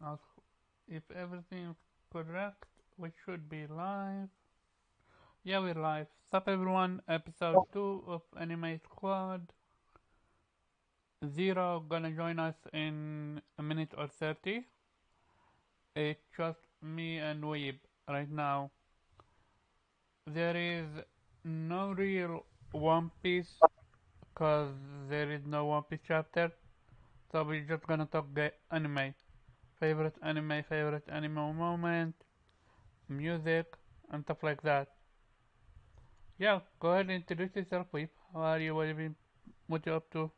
Uh, if everything is correct, we should be live. Yeah, we're live. Sup everyone, episode 2 of Anime Squad. Zero gonna join us in a minute or 30. It's just me and Weeb right now. There is no real One Piece because there is no One Piece chapter. So we're just gonna talk anime. Favorite anime moment, music, and stuff like that. Yeah, go ahead and introduce yourself, Weep. How are you? What you up to?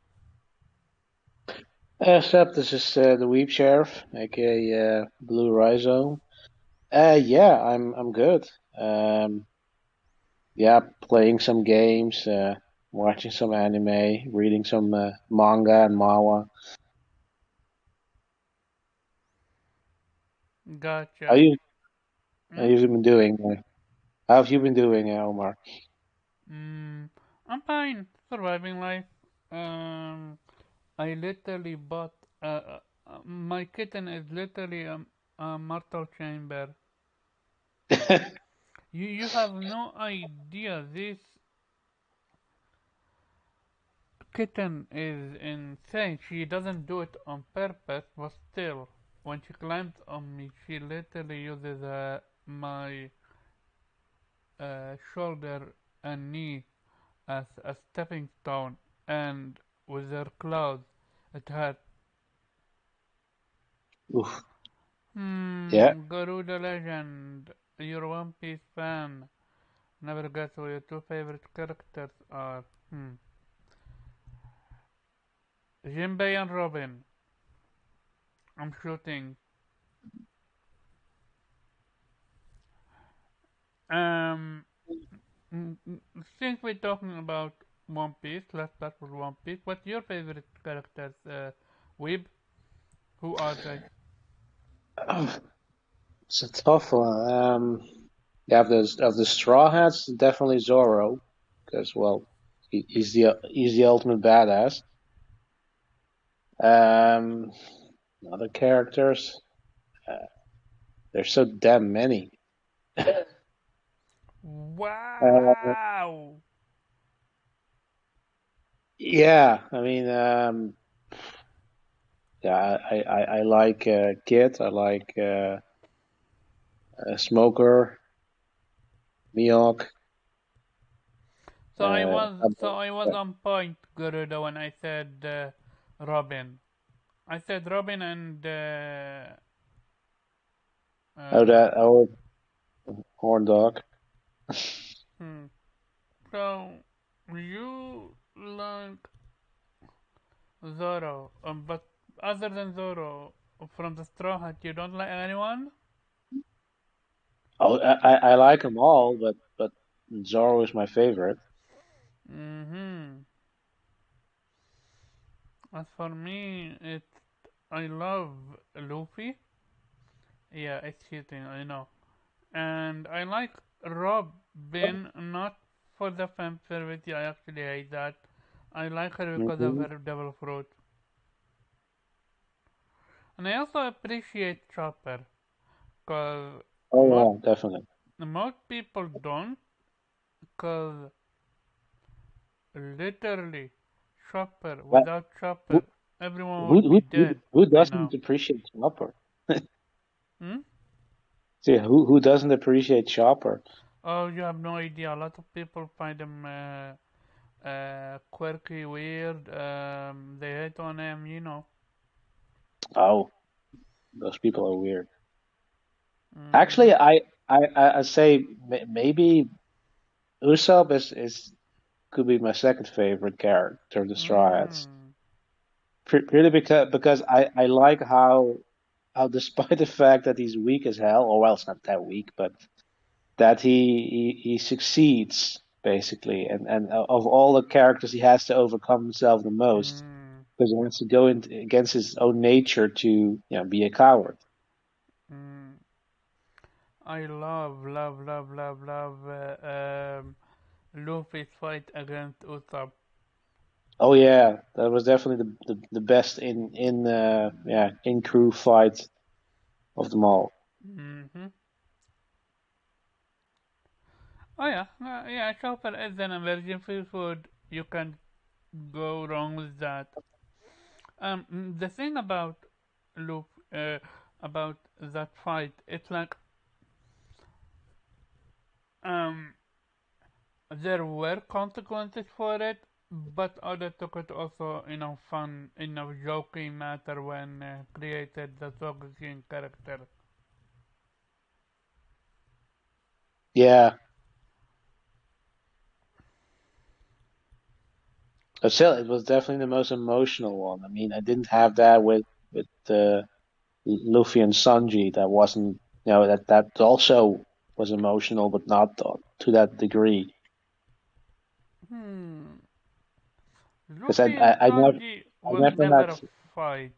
Sup, this is the Weep Sheriff, aka Blue Rhizome. Yeah, I'm good. Um, yeah, playing some games, watching some anime, reading some manga and manhwa. How Gotcha. you how Hmm? you been doing? How have you been doing, Omar? Mm, I'm fine. Surviving life. Um, I literally bought. My kitten is literally a mortal chamber. You have no idea. This kitten is insane. She doesn't do it on purpose, but still, when she climbs on me, she literally uses my shoulder and knee as a stepping stone, and with her claws, it hurt. Oof. Yeah. Garuda Legend, you're a One Piece fan. Never guess who your two favorite characters are. Jinbei and Robin. I'm shooting. Um, since we're talking about One Piece, let's start with One Piece. What's your favorite characters, Weeb? Who are they? It's a tough one. Yeah, of the Straw Hats, definitely Zoro, because well, he's the ultimate badass. Um, Other characters. Uh, there's so damn many. Uh, Wow! yeah, I mean, yeah, I like Kid. I like Smoker, Mihawk. So I was on point, Garuda, when I said Robin. I said Robin and oh, uh, that oh, Horn Dog. hmm. So you like Zoro, but other than Zoro, from the Straw Hat, you don't like anyone? Oh, I like them all, but Zoro is my favorite. Mm-hmm. As for me, I love Luffy. Yeah, it's cheating, I know. And I like Robin, not for the fan service. I actually hate that. I like her because of Hmm. her devil fruit. And I also appreciate Chopper, because most, Oh yeah, definitely. most people don't, because literally, Chopper, But without who Chopper, everyone who would be who dead who by doesn't now. appreciate Chopper? Hmm? See, who doesn't appreciate Chopper? Oh, you have no idea. A lot of people find him quirky, weird. They hate on him. Oh, those people are weird. Actually, Mm-hmm. I say maybe Usopp is could be my second favorite character of the Straw Hats. Mm. Purely because I like how despite the fact that he's weak as hell, or well, it's not that weak, but that he succeeds basically, and of all the characters, he has to overcome himself the most Mm. because he wants to go in against his own nature to be a coward. Mm. I love Luffy's fight against Usopp. Oh yeah, that was definitely the best in crew fight of them all. Mm-hmm. Oh yeah, yeah. Chopper is an emergency food. You can't go wrong with that. The thing about Loop, about that fight, it's like um, there were consequences for it, but Oda took it also in a fun, in a joking matter when created the Togeking character. Yeah, but still, it was definitely the most emotional one. I mean, I didn't have that with Luffy and Sanji. That wasn't, that also was emotional, but not to that degree. Hmm. Because Luffy and Sanji I was never never had. a fight.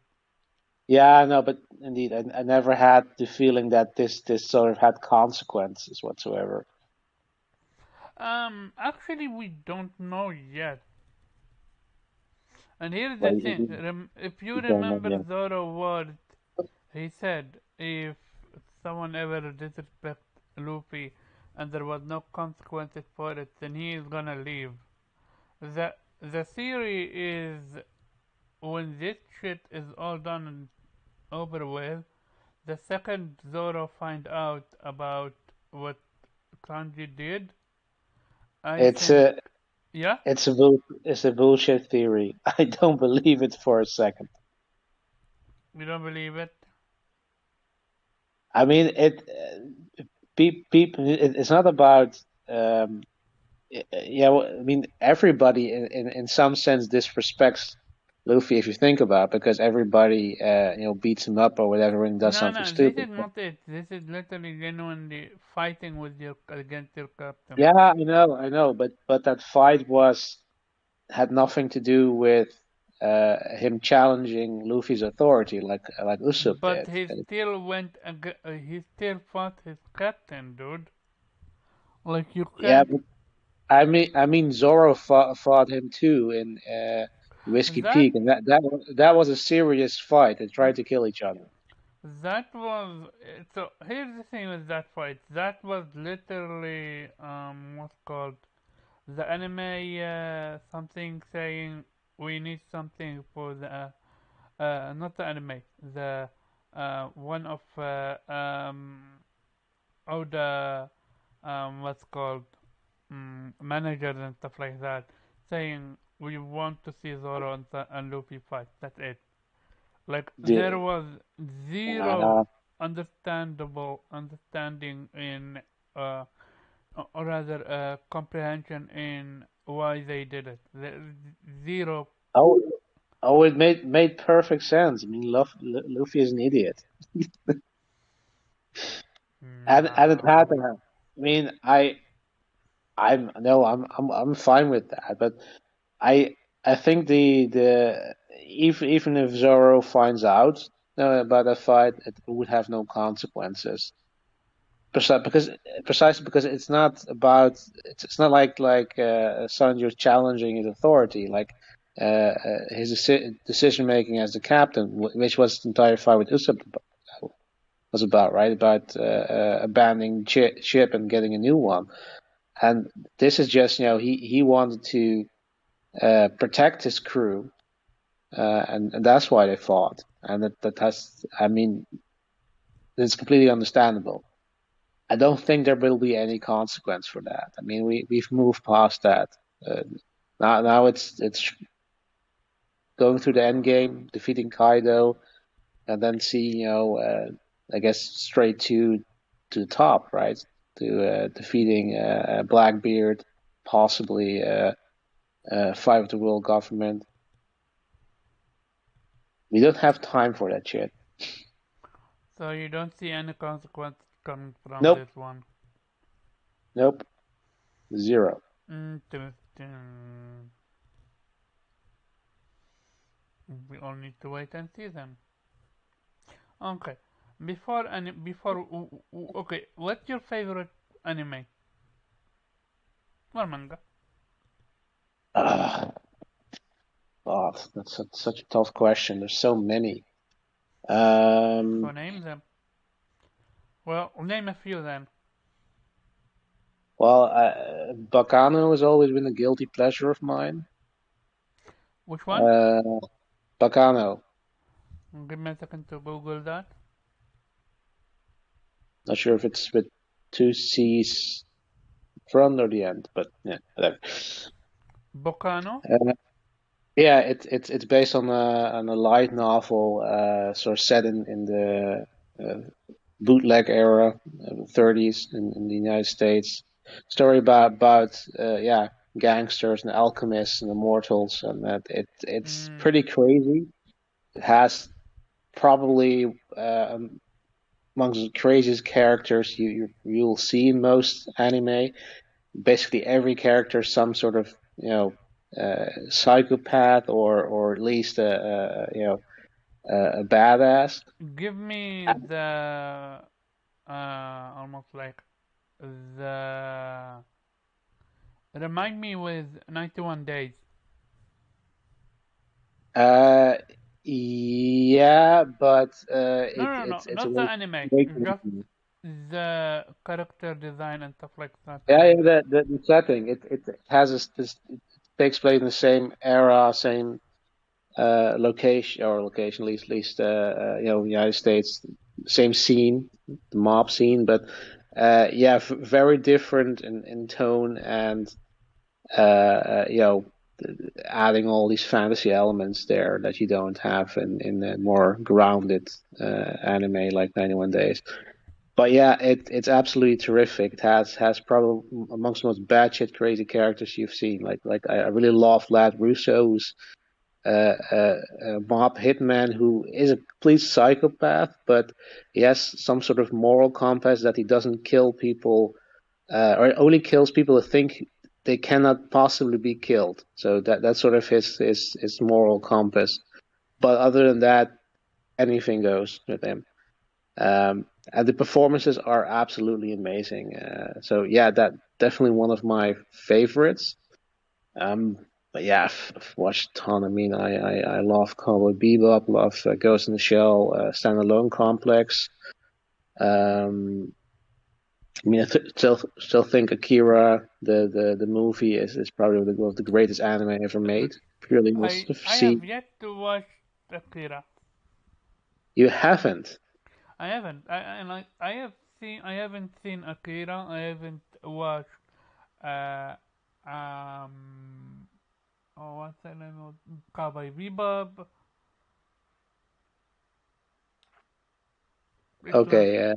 Yeah, I know, but indeed, I never had the feeling that this sort of had consequences whatsoever. Actually, we don't know yet. And here's the Well, thing: if you you don't know remember yet. Zoro word, he said if someone ever disrespect Luffy and there was no consequences for it, then he is gonna leave. The theory is when this shit is all done and over with, the second Zoro find out about what Sanji did, I It's think, a yeah, it's a bullshit theory. I don't believe it for a second. you don't believe it. I mean, people. It's not about. Yeah, well, I mean, everybody in some sense disrespects Luffy if you think about it, because everybody beats him up or whatever and does No, something no, this stupid. is not it. This is literally genuinely fighting with your against your captain. Yeah, I know, but that fight was had nothing to do with him challenging Luffy's authority like Usopp But did. he still he still fought his captain, dude. Like you Yeah, can't. but I mean Zoro fought him too in Whiskey That Peak, and that was a serious fight. They tried to kill each other. that was so. Here's the thing with that fight. That was literally what's called the anime something saying we need something for the not the anime, the one of Oda what's called managers and stuff like that, saying we want to see Zoro and Luffy fight. That's it. Like there The, was uh, zero understanding in uh, or rather comprehension in why they did it. Zero. oh, it made perfect sense. I mean, Luffy is an idiot, and it had to No. happen. I mean, I'm no, I'm fine with that, but I I think the even if Zoro finds out about that fight, it would have no consequences. Precisely because it's not about it's not like Sanji challenging his authority, like his decision making as the captain, which was the entire fight with Usopp was about, right? About abandoning ship and getting a new one. And this is just, he wanted to protect his crew, and that's why they fought. And that has, I mean, it's completely understandable. I don't think there will be any consequence for that. I mean, we've moved past that. Uh, now it's going through the end game, defeating Kaido, and then see, I guess straight to the top, right? To defeating Blackbeard, possibly fight with the world government. We don't have time for that shit. So you don't see any consequence coming from Nope, this one. nope, zero. Interesting. We all need to wait and see then. Okay. Okay, what's your favorite anime or manga? Ah, oh, that's such a tough question. There's so many. So Um, name them. Well, name a few then. Well, Bacano has always been a guilty pleasure of mine. Which one? Uh, Bacano. Give me a second to Google that. Not sure if it's with two C's front or the end, but yeah, whatever. Bocano? Uh, yeah, it's based on a light novel, sort of set in the bootleg era, 30s in the United States. Story about yeah, gangsters and alchemists and immortals, and that it's Mm, pretty crazy. It has probably amongst the craziest characters you'll see in most anime. Basically, every character is some sort of psychopath or at least a badass. give me the almost like the remind me with 91 days. Uh, yeah, but No, no, no, it's a not the way anime. awakening. Just the character design and stuff like that. Yeah, And yeah, the setting it has this it takes place in the same era, same location, at least United States, same scene, the mob scene, but yeah, very different in tone and you know adding all these fantasy elements there that you don't have in a more grounded anime like 91 Days. But yeah, it's absolutely terrific. It has probably amongst the most batshit crazy characters you've seen. Like I really love Lad Russo, who's a mob hitman who is a complete psychopath, but he has some sort of moral compass that he doesn't kill people, or only kills people who think they cannot possibly be killed. So that's sort of his moral compass. But other than that, anything goes with him. And the performances are absolutely amazing. So yeah, that definitely one of my favorites. Um, but yeah, I've watched a ton. I mean, I love Cowboy Bebop, love Ghost in the Shell, Standalone Complex. Um, I mean, I still think Akira, the movie, is probably one of the greatest anime ever made. Purely was to I have see. yet to watch Akira. You haven't. I haven't. I haven't seen Akira. I haven't watched. Uh, um. Oh, what's the name of Cowboy Bebop? It was. Okay.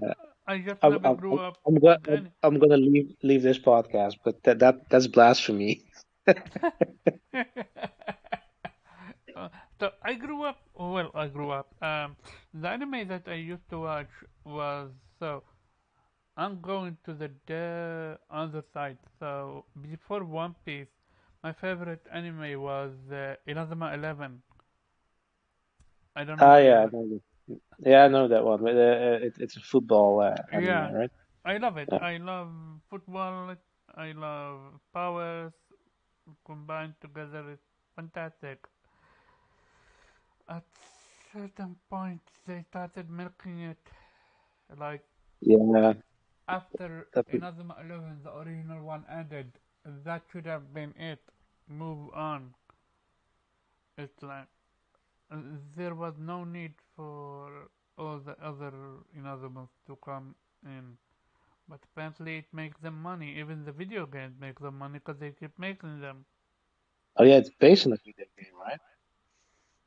I just I'm never I'm grew up I'm gonna with any. I'm gonna leave this podcast, but that's blasphemy. Uh, so I grew up. Well, I grew up. The anime that I used to watch was so. I'm going to the other side. So before One Piece, my favorite anime was Inazuma 11. I don't know Ah, if yeah, I you. know that. Yeah, I know that one. But, it's a football anime, Yeah, right? I love it. Yeah. I love football. I love powers combined together. It's fantastic. At certain point, they started milking it. Like Yeah, after that, Inazuma 11, the original one ended. That should have been it. Move on. It's like there was no need for all the other Inazumas to come in. But apparently it makes them money. Even the video games make them money because they keep making them. oh yeah, it's based on a video game, right?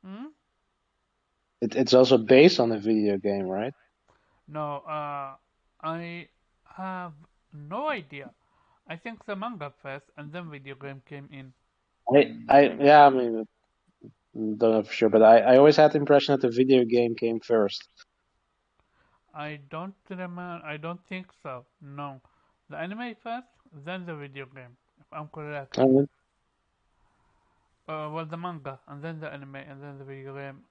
Hmm? It's also based on a video game, right? No, I have no idea. I think the manga first and then video game came in. Yeah, I mean, don't know for sure, but I always had the impression that the video game came first. I don't remember. I don't think so. No, the anime first, then the video game. If I'm correct. I mean, Well, the manga and then the anime and then the video game.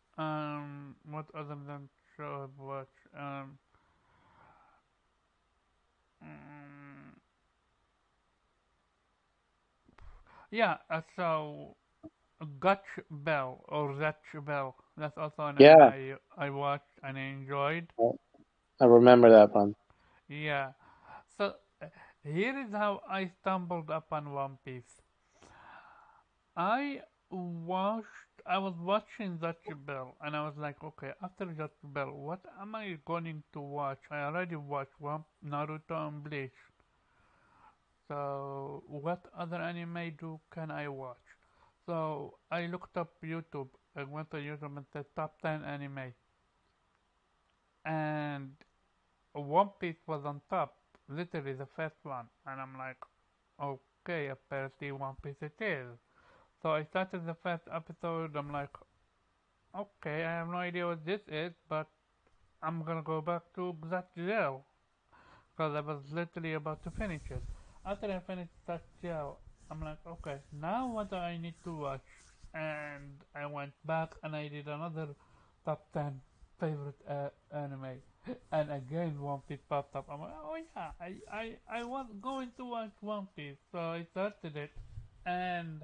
What other than show I've watched? Mm, yeah. So Gotch Bell or Zatch Bell. That's also an anime yeah, I watched and I enjoyed. I remember that one. Yeah. So here is how I stumbled upon One Piece. I I was watching Dutch Bell and I was like, okay, after Dutch Bell, what am I going to watch? I already watched one Naruto and Bleach. So what other anime do can I watch? So I looked up YouTube. I went to YouTube and said top 10 anime, and One Piece was on top, literally the first one. And I'm like, okay, apparently One Piece it is. So I started the first episode. I'm like, okay, I have no idea what this is, but I'm gonna go back to that jail because I was literally about to finish it. After I finished that jail, I'm like, okay, now what do I need to watch? And I went back and I did another top 10 favorite anime. And again, One Piece popped up. I'm like, oh yeah, I was going to watch One Piece. So I started it. And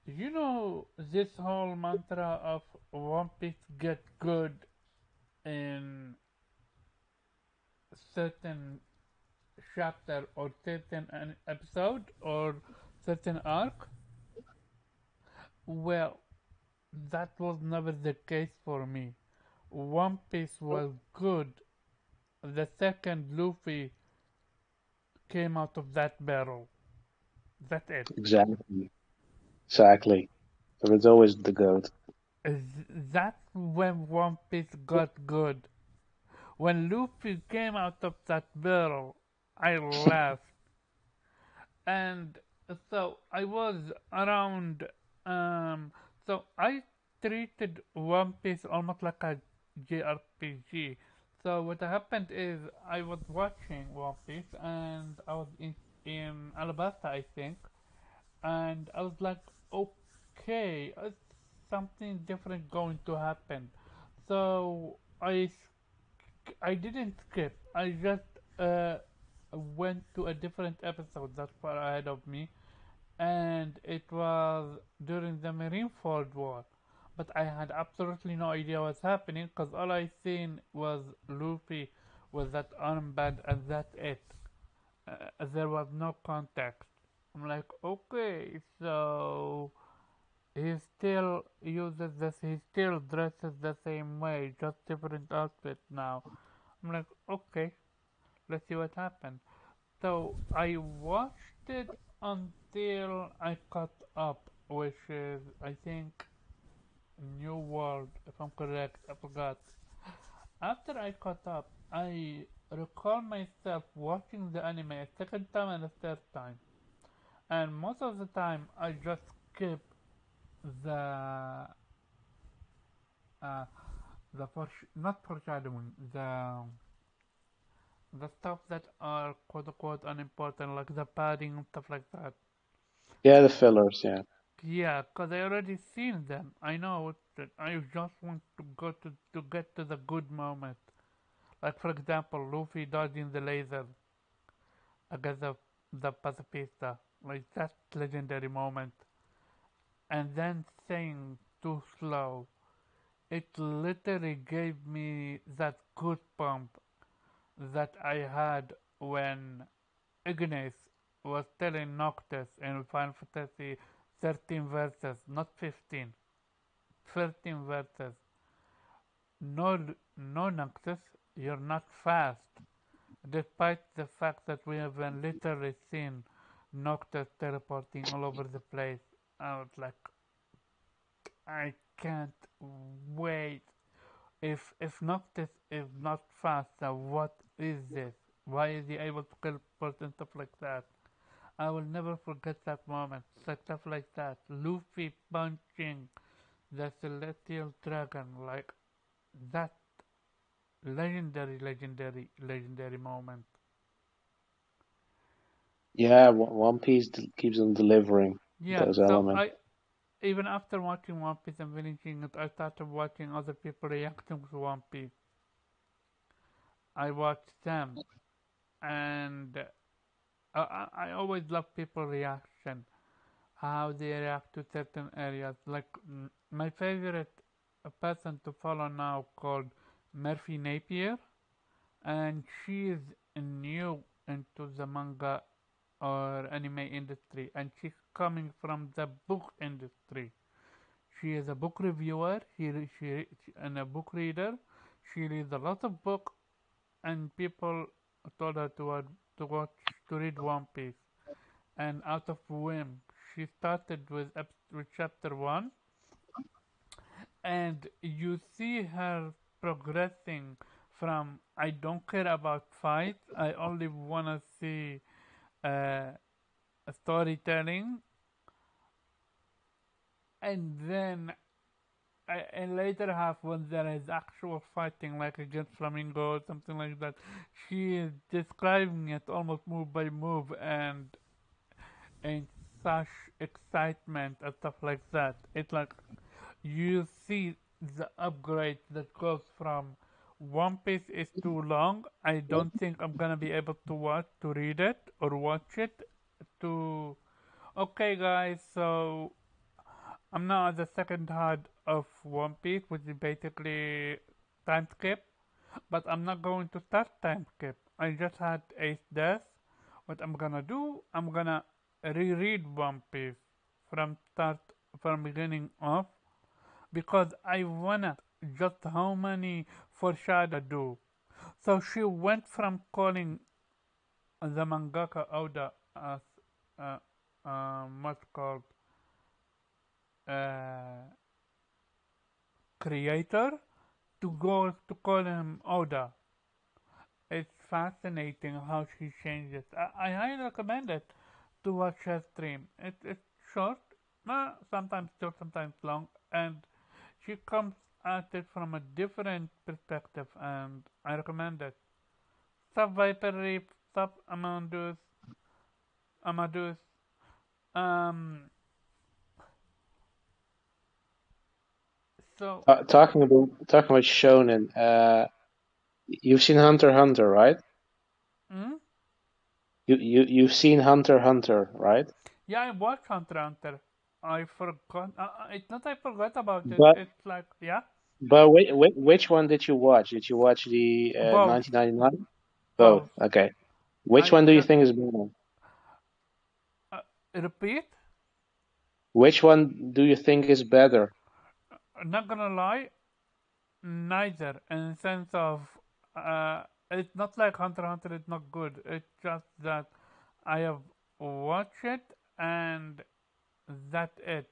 you know, this whole mantra of One Piece get good in certain chapter or certain an episode or certain arc. Well, that was never the case for me. One Piece was good the second Luffy came out of that barrel. That's it. Exactly. Exactly. So it's always the goat. That's when One Piece got good. When Luffy came out of that barrel, I laughed. And so I was around. Um, so I treated One Piece almost like a JRPG. So what happened is I was watching One Piece and I was in Alabasta, I think, and I was like, okay, something different going to happen. So I didn't skip. I just went to a different episode that far ahead of me, and it was during the Marineford War. But I had absolutely no idea what's happening because all I seen was Luffy with that armband, and that's it. There was no context. I'm like, okay, so he still uses this, he still dresses the same way, just different outfit now. I'm like, okay, let's see what happens. So I watched it until I caught up, which is I think New World, if I'm correct. I forgot. After I caught up, I recall myself watching the anime a second time and a third time, and most of the time I just skip the uh, the not foreshadowing, the stuff that are quote unquote unimportant, like the padding and stuff like that. Yeah, the fillers, yeah. Yeah, cause I already seen them. I know that I just want to go to get to the good moment. Like for example, Luffy dodging the laser against the pacifista. Like that legendary moment. And then saying too slow. It literally gave me that goosebump that I had when Ignis was telling Noctis in Final Fantasy 13 verses, not 15, 13 verses. No, no, Noctis, you're not fast. Despite the fact that we have been literally seen Noctis teleporting all over the place, I was like, I can't wait. If Noctis is not fast, then what is this? Why is he able to teleport and stuff like that? I will never forget that moment. Stuff like that. Luffy punching the celestial dragon, like that legendary moment. Yeah, One Piece keeps on delivering Yeah, those so elements. I even after watching One Piece and finishing it, I started watching other people reacting to One Piece. I watched them, and I always love people reaction, how they react to certain areas. Like my favorite person to follow now called Murphy Napier, and she is new into the manga or anime industry, and she's coming from the book industry. She is a book reviewer. She and a book reader. She reads a lot of book, and people told her to watch to read One Piece. And out of whim, she started with chapter one, and you see her progressing from I don't care about fights. I only wanna see uh, storytelling, and then in later half when there is actual fighting like against Flamingo or something like that, she is describing it almost move by move and such excitement and stuff like that. It's like you see the upgrade that goes from One Piece is too long. I don't think I'm gonna be able to read it or watch it. To okay, guys. So I'm now at the second half of One Piece, which is basically time skip. But I'm not going to start time skip. I just had Ace Death. What I'm gonna do? I'm gonna reread One Piece from start from beginning of because I wanna just how many foreshadow do. So she went from calling the mangaka Oda as what's called uh, creator to go to call him Oda. It's fascinating how she changes. I highly recommend it to watch her stream. It's short, sometimes short, sometimes long, and she comes at it from a different perspective, and I recommend it. Sub Viper Reef, Sub Amadeus. Um, so, Talking about shonen. You've seen Hunter x Hunter, right? mm? You've seen Hunter x Hunter, right? Yeah, I watched Hunter x Hunter. I forgot. It's not I forgot about it. But It's like yeah, which one did you watch? Did you watch the both, 1999? Both. both. Okay. Which I one do you just think is better? uh, repeat. Which one do you think is better? Not gonna lie, neither. In the sense of, it's not like Hunter x Hunter is not good. It's just that I have watched it and that's it.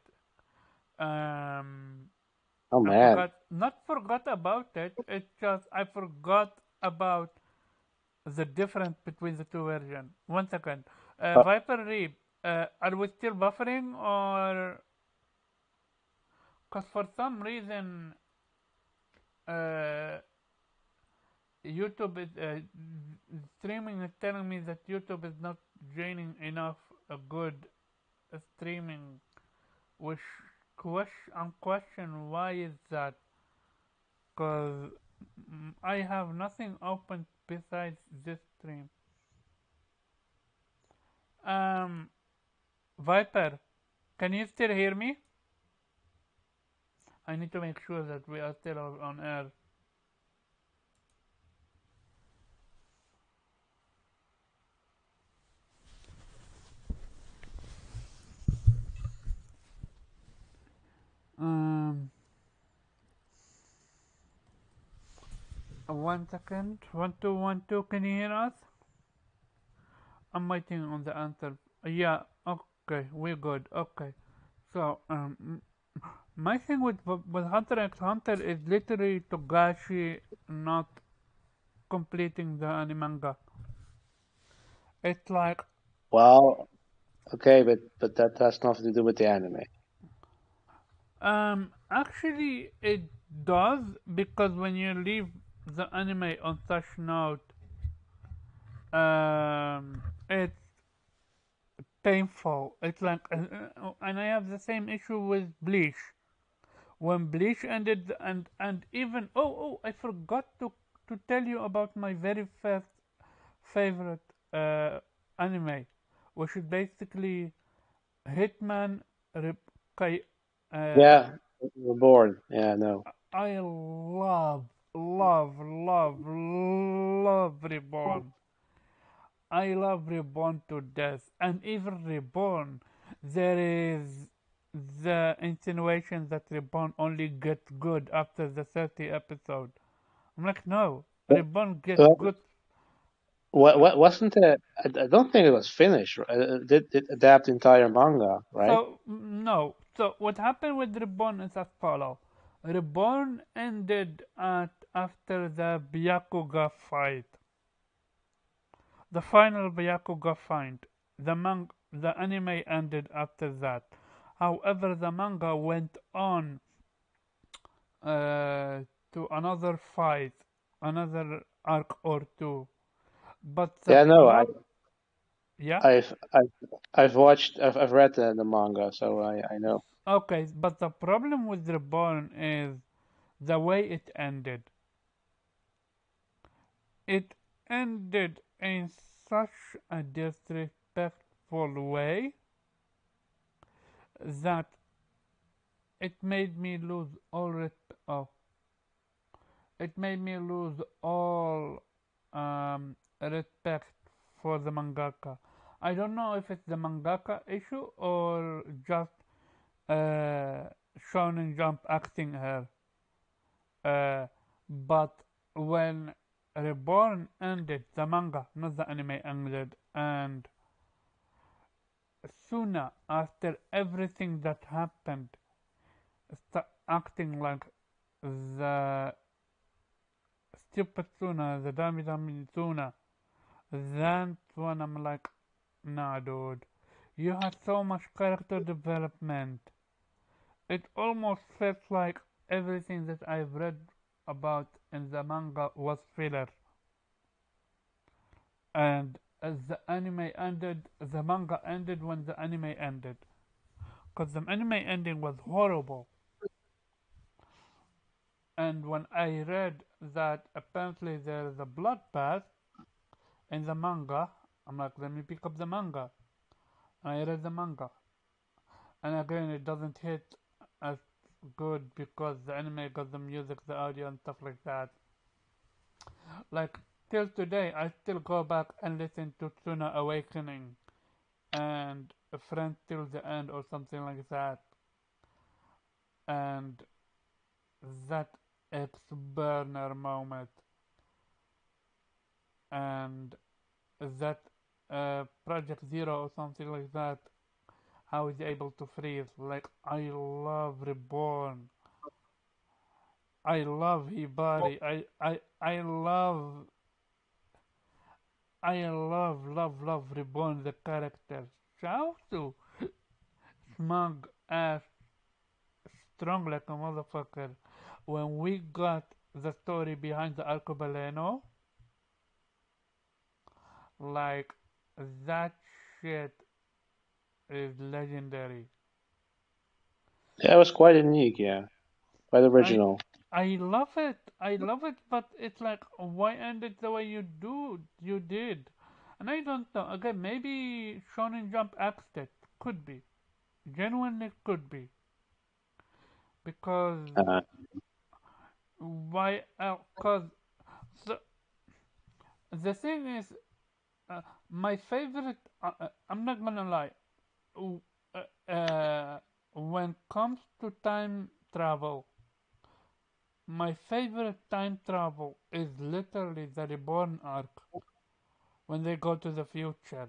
Um, Oh I man. forgot, not forgot about it. It's just I forgot about the difference between the two versions. One second. Uh, Viper Reap, are we still buffering or? Because for some reason, uh, YouTube is streaming is telling me that YouTube is not draining enough a good streaming. Which I'm question why is that? Because I have nothing open besides this stream. Um, Viper, can you still hear me? I need to make sure that we are still on air. Um, 1 second. 1212. Can you hear us? I'm waiting on the answer. Yeah. Okay. We're good. Okay. So my thing with Hunter x Hunter is literally Togashi not completing the anime manga. It's like well, okay, but that has nothing to do with the anime. actually it does because when you leave the anime on such note, it's painful. It's like, and I have the same issue with Bleach. When Bleach ended, and even I forgot to tell you about my very first favorite anime, which is basically Hitman Rip- Kai. Uh, Yeah, Reborn. Yeah, no. I love, love, love, love Reborn. I love Reborn to death. And even Reborn, there is the insinuation that Reborn only gets good after the 30 episode. I'm like, no, Reborn gets Well, good. what wasn't it? I don't think it was finished. Did adapt the entire manga, right? No. So what happened with Reborn is as follow. Reborn ended at after the Byakuga fight. The final Byakuga fight. The anime ended after that. However, the manga went on to another fight, another arc or two. But the Yeah, no, yeah, I've watched, I've read the manga, so I know. okay. But the problem with Reborn is the way it ended. It ended in such a disrespectful way that it made me lose all oh, it made me lose all respect for the mangaka. I don't know if it's the mangaka issue or just uh, Shonen Jump acting her. But when Reborn ended, the manga, not the anime, ended, and Suna, after everything that happened, acting like the stupid Suna, the dummy dummy Suna. Then when I'm like, nah, dude, you had so much character development. It almost felt like everything that I've read about in the manga was filler. And as the anime ended, the manga ended when the anime ended. Because the anime ending was horrible. And when I read that apparently there is a bloodbath in the manga, I'm like, let me pick up the manga. And I read the manga. And again, it doesn't hit as good because the anime got the music, the audio, and stuff like that. Like, till today, I still go back and listen to Tsuna Awakening and A Friend Till the End or something like that. And that X burner moment and that Project Zero or something like that. How is he able to freeze? Like, I love Reborn. I love Hibari. I love Reborn the character. Chaozu, smug ass, strong like a motherfucker. When we got the story behind the Arcobaleno, like that shit is legendary. Yeah, it was quite unique. Yeah, quite I original. I love it. I love it, but it's like why end it the way you did? And I don't know. Again, maybe Shonen Jump axed it. Could be. Genuinely could be. Because Uh, why? Because the, the thing is, my favorite. I'm not gonna lie. When it comes to time travel, my favorite time travel is literally the Reborn arc when they go to the future.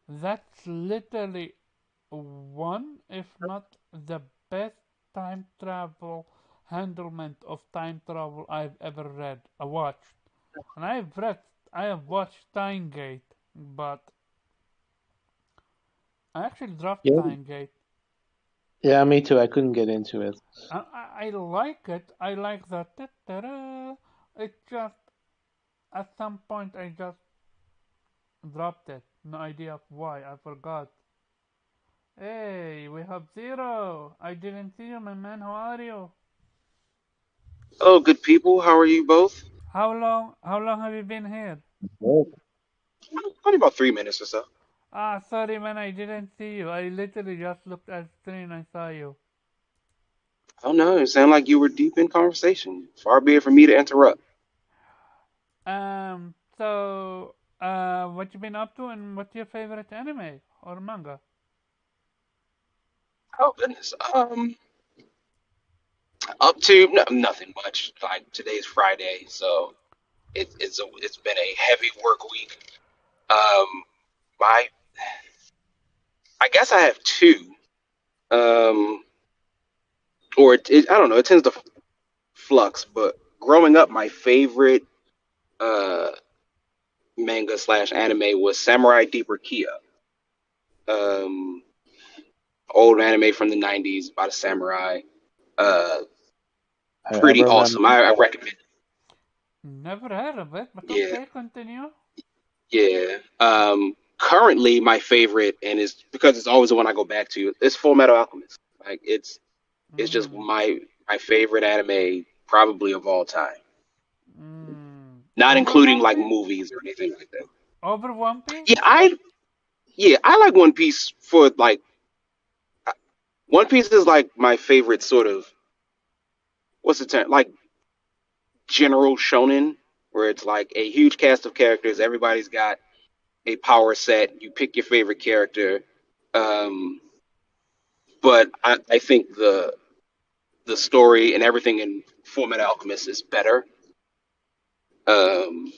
That's literally one, if not the best time travel handlement of time travel I've ever read, watched. And I have watched Stein Gate, but I actually dropped yeah, Stein Gate. yeah, me too. I couldn't get into it. I like it. I like the ta-ta-da. It just at some point I just dropped it. No idea of why. I forgot. Hey, we have Zero. I didn't see you, my man. How are you? Hello, good people. How are you both? How long? How long have you been here? Good. Only about 3 minutes or so. Ah, sorry, man. I didn't see you. I literally just looked at the screen. I saw you. Oh no, it sounded like you were deep in conversation. Far be it from me to interrupt. What you been up to, and what's your favorite anime or manga? Oh goodness. Up to nothing much. Like today's Friday, so it's been a heavy work week. Um, my I guess I have two. Um, I don't know. It tends to flux, but growing up, my favorite uh manga slash anime was Samurai Deeper Kia. Um, Old anime from the '90s about a samurai. Uh, I Pretty remember. awesome. I recommend it. Never heard of it, but Yeah, okay, continue. yeah. Currently, my favorite, and is because it's always the one I go back to, is Full Metal Alchemist. Like it's just Mm, my favorite anime probably of all time, not over including One like Piece? movies or anything like that. Over One Piece? Yeah, I like One Piece for like One Piece is like my favorite sort of what's the term like general shonen where it's like a huge cast of characters. Everybody's got a power set. You pick your favorite character. Um, but I think the story and everything in Fullmetal Alchemist is better. Um,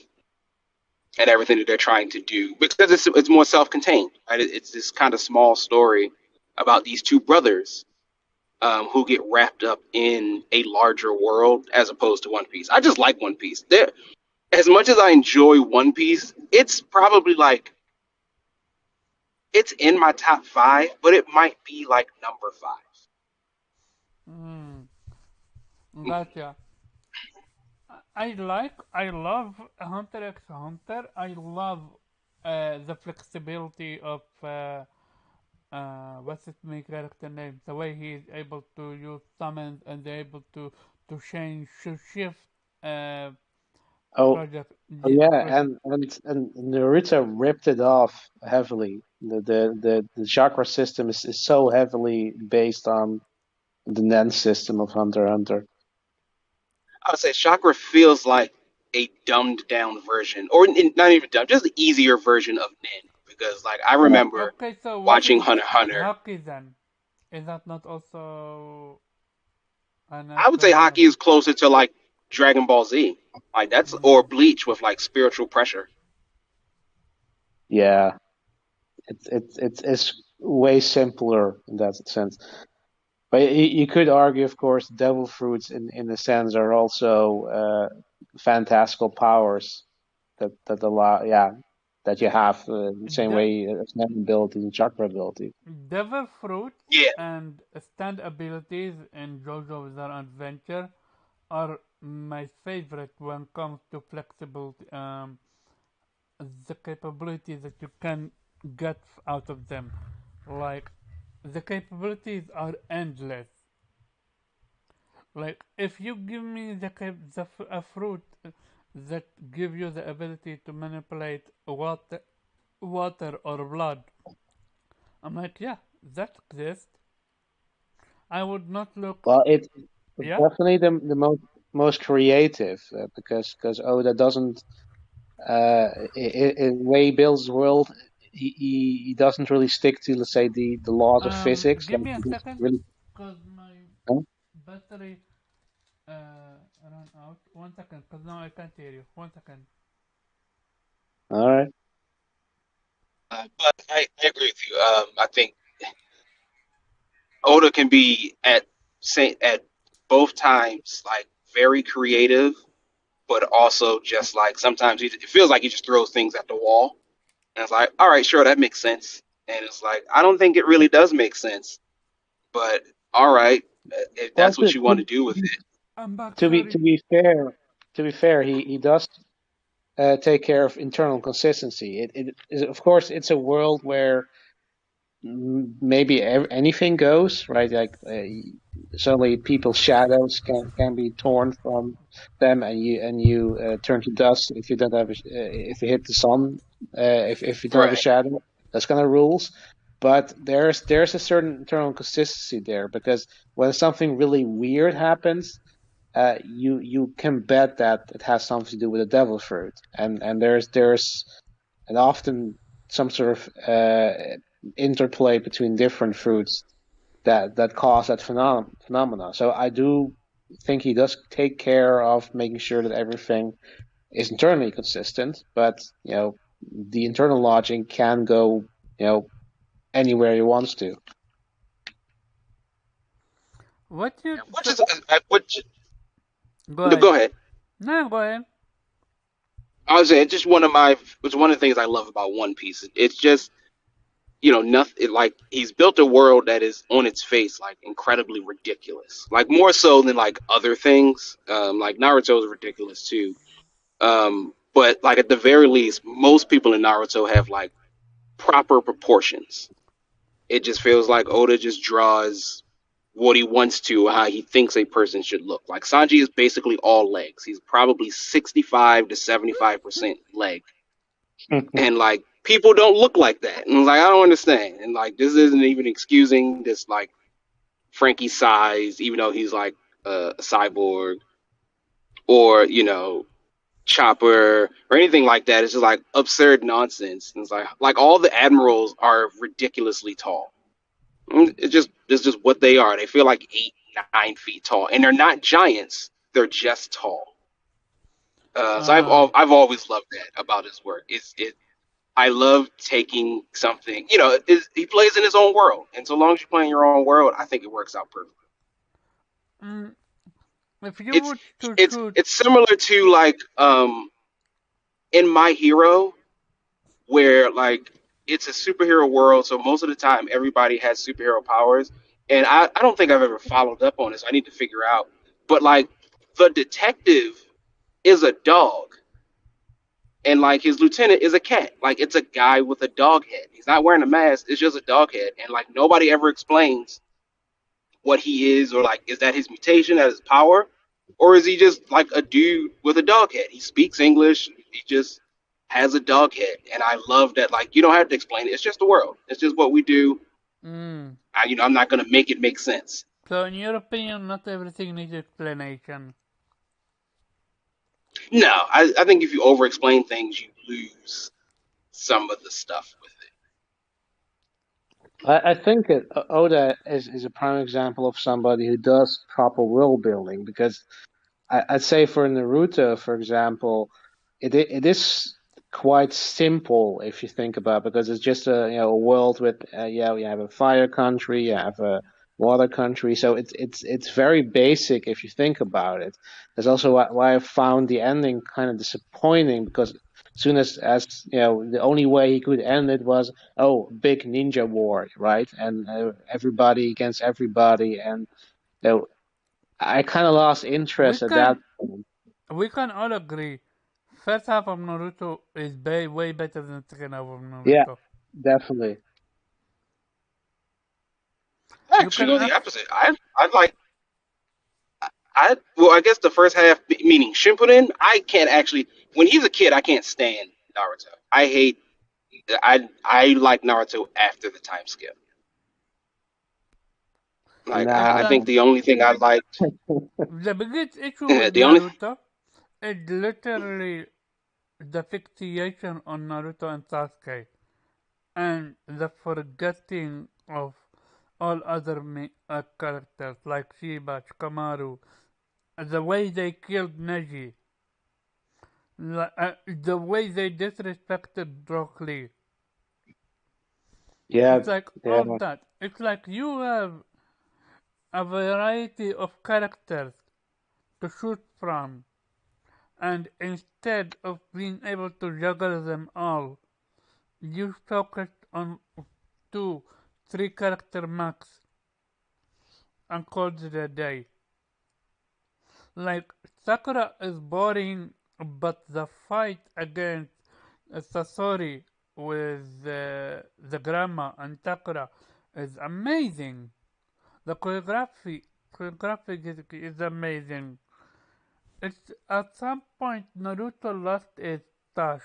and everything that they're trying to do because it's more self-contained. Right? It's this kind of small story about these two brothers who get wrapped up in a larger world as opposed to One Piece. I just like One Piece. There, as much as I enjoy One Piece, it's probably like it's in my top five, but it might be like number five. Mm, gotcha. I love Hunter x Hunter. I love the flexibility of what's its main character name? The way he is able to use summons and able to change to shift uh, Oh, project oh yeah, project. and Naruto ripped it off heavily. The chakra system is so heavily based on the Nen system of Hunter x Hunter. I would say Chakra feels like a dumbed down version, or not even dumb, just an easier version of Nin. Because like I Yeah. remember Okay, so what watching is Hunter x Hunter. Haki then? Is that not also I would say another? hockey is closer to like Dragon Ball Z, like that's or Mm, Bleach with like spiritual pressure. Yeah, it's way simpler in that sense. But you could argue, of course, devil fruits in a sense are also fantastical powers that allow, yeah, that you have the same the way as Nen ability and chakra ability. Devil fruits Yeah, and stand abilities in JoJo's Bizarre Adventure are my favorite when it comes to flexibility. The capability that you can get out of them. Like, the capabilities are endless. Like, if you give me a fruit that give you the ability to manipulate water or blood, I'm like, yeah, that exists. I would not look. Well, it's Yeah. definitely the most creative because Oda doesn't in way Bill's world he doesn't really stick to, let's say, the laws of physics. Give Like me a he just second, really. cause my Huh? battery ran out. 1 second, cause now I can't hear you. 1 second. All right. but I agree with you. I think Oda can be at both times like very creative, but also just like sometimes it feels like he just throws things at the wall, and it's like, all right, sure, that makes sense, and it's like I don't think it really does make sense, but all right, if Well, that's what you want to do with it. I'm back. to be Sorry. to be fair, he does take care of internal consistency. It is, of course, it's a world where maybe anything goes right. Like suddenly people's shadows can be torn from them, and you turn to dust if you don't have if you hit the sun. If you don't have a Right. shadow, that's kind of rules. but there's a certain internal consistency there because when something really weird happens, you can bet that it has something to do with the devil fruit, and there's and often some sort of interplay between different fruits that cause that phenomena. So I do think he does take care of making sure that everything is internally consistent, but the internal logic can go anywhere he wants to. What you Which so is which. go No, ahead. go ahead. No, go ahead. I was saying it's just it's one of the things I love about One Piece. It's just nothing like he's built a world that is on its face like incredibly ridiculous, like more so than like other things. Like Naruto is ridiculous too. But like at the very least, most people in Naruto have like proper proportions. It just feels like Oda just draws what he wants to, how he thinks a person should look. Like Sanji is basically all legs. He's probably 65 to 75% leg. And like people don't look like that. And like I don't understand. And like this isn't even excusing this like Frankie size, even though he's like a cyborg or Chopper or anything like that. It's just like absurd nonsense. And it's like all the admirals are ridiculously tall. It's just what they are. They feel like 8, 9 feet tall, and they're not giants. They're just tall. So Uh, I've always loved that about his work. I love taking something. He plays in his own world, and so long as you play in your own world, I think it works out perfectly. mm, if you It's were to it's shoot, it's similar to like in My Hero, where like it's a superhero world, so most of the time everybody has superhero powers. And I don't think I've ever followed up on this. I need to figure out. But like the detective is a dog, and like his lieutenant is a cat. Like it's a guy with a dog head. He's not wearing a mask. It's just a dog head, and like nobody ever explains what he is, or like is that his mutation, that his power, or is he just like a dude with a dog head? He speaks English. He just has a dog head, and I love that. Like you don't have to explain it. It's just the world. It's just what we do. mm, I'm not gonna make it make sense. so in your opinion, not everything needs explanation. No, I think if you over explain things, you lose some of the stuff with I think Oda is a prime example of somebody who does proper world building because I'd say for Naruto, for example, it is quite simple if you think about it, because it's just a world with you have a fire country, you have a water country, so it's very basic if you think about it. That's also why I found the ending kind of disappointing because as soon as the only way he could end it was big ninja war, right, and everybody against everybody, and you know, I kind of lost We interest at that can point. we can all agree. First half of Naruto is way better than second half of Yeah, Naruto. definitely. it. You can Actually, the ask. opposite. I like I guess the first half, meaning Shippuden, I can't actually. When he's a kid, I can't stand Naruto. I hate. I like Naruto after the time skip. Like Nah, I The think the only thing I liked, the biggest issue with the only Naruto is literally the fixation on Naruto and Sasuke, and the forgetting of all other characters like Shiba, Shikamaru, the way they killed Neji, the way they disrespected Rock Lee. yeah, It's like yeah, all that. It's like you have a variety of characters to shoot from, and instead of being able to juggle them all, you focused on two, three character max and called it a day. Like Sakura is boring, but the fight against Sasori with the grandma and Sakura is amazing. The choreography is amazing. It's at some point Naruto lost its touch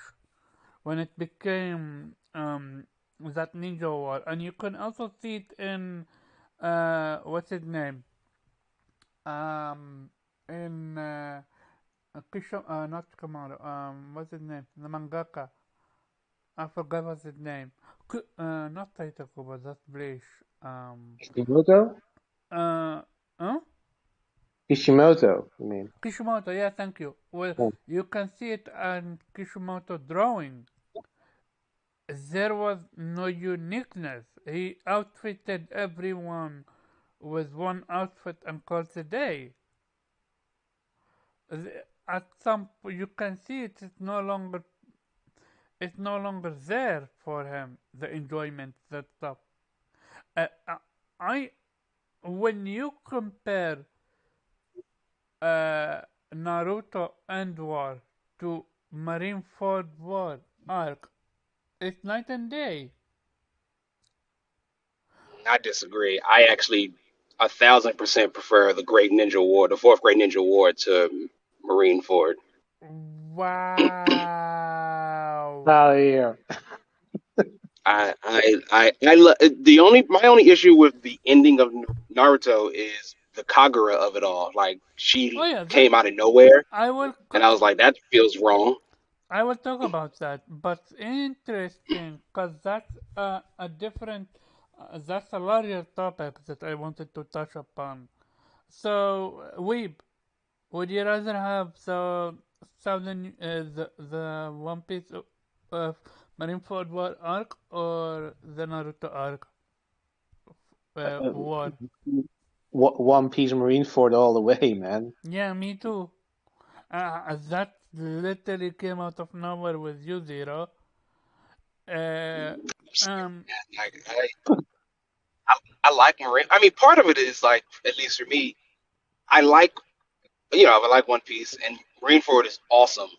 when it became that ninja war, and you can also see it in what's his name? Um, in not Kishimoto. What's his name? The mangaka. I forgot what's his name. Not Taitakuba. That's Bleach. Kishimoto? Uh, huh? Kishimoto, I mean. Kishimoto. Yeah, thank you. Well, Oh, you can see it on Kishimoto drawing. There was no uniqueness. He outfitted everyone with one outfit and called it a day. At some you can see it's no longer there for him. The enjoyment, that stuff. Uh, uh, I when you compare uh, Naruto End War to Marineford War arc, it's night and day. I disagree. I actually 1,000% prefer the Great Ninja War, the fourth Great Ninja War, to Marine Ford. Wow. yeah. The only my only issue with the ending of Naruto is the Kagura of it all. Like Oh she yeah, came out of nowhere, I will and I was like, that feels wrong. I will talk about that, but interesting because that's a different, that's a larger topic that I wanted to touch upon. So, Weeb, would you rather have the One Piece of Marineford War arc or the Naruto arc Uh, war? One Piece Marine Ford all the way, man. Yeah, me too. That literally came out of nowhere with you, Zero. Uh, um, Like I, I like Marine. I mean, part of it is like, at least for me, I like I like One Piece, and Marineford is awesome.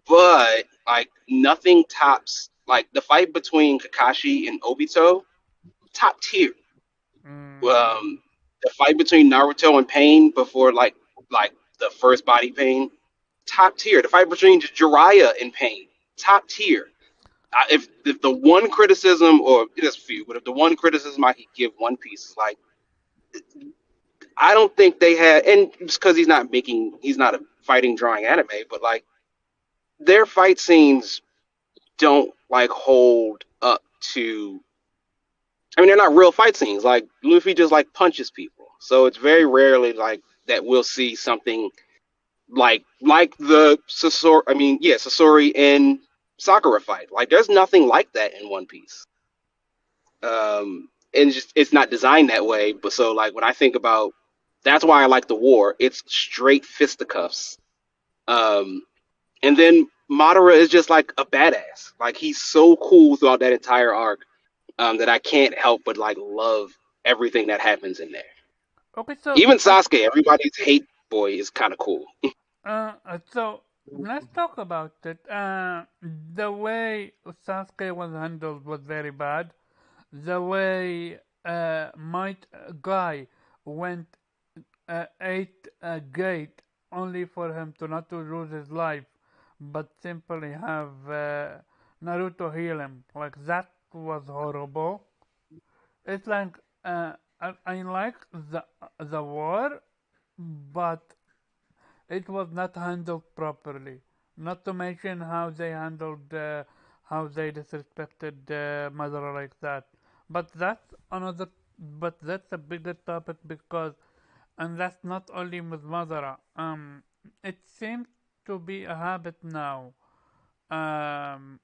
But like nothing tops like the fight between Kakashi and Obito, top tier. mm, The fight between Naruto and Pain before like the first body Pain, top tier. The fight between Jiraiya and Pain, top tier. If the one criticism, or it is few, but if the one criticism I could give One Piece is like, I don't think they had, and it's because he's not a fighting drawing anime, but like their fight scenes don't like hold up to. I mean, they're not real fight scenes. Like Luffy just like punches people, so it's very rarely like that we'll see something like the Sasori. I mean, yeah, Sasori and Sakura fight. Like, there's nothing like that in One Piece. And just it's not designed that way. But so like when I think about, that's why I like the war. It's straight fisticuffs. Um, and then Madara is just like a badass. Like he's so cool throughout that entire arc, that I can't help but like love everything that happens in there. okay, so Even Sasuke, everybody's hate boy, is kind of cool. so let's talk about it. The way Sasuke was handled was very bad. The way Might Guy went ate a gate only for him to not to lose his life, but simply have Naruto heal him. Like that was horrible. It's like I like the war, but it was not handled properly. Not to mention how they handled, how they disrespected Madara like that. But that's another. But that's a bigger topic because, and that's not only with Madara. It seems to be a habit now. Um,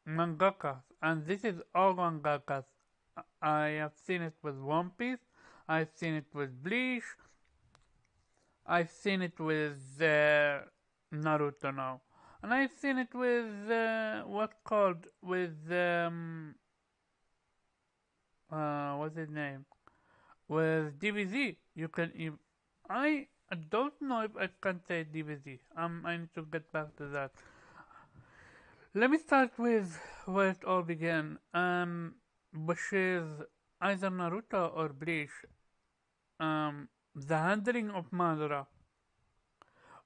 Mangakas, and this is all mangakas. I have seen it with One Piece. I've seen it with Bleach. I've seen it with Naruto now, and I've seen it with what called with what's his name, with DBZ. I don't know if I can say DBZ. I need to get back to that. Let me start with where it all began. Which is either Naruto or Bleach. The handling of Madara.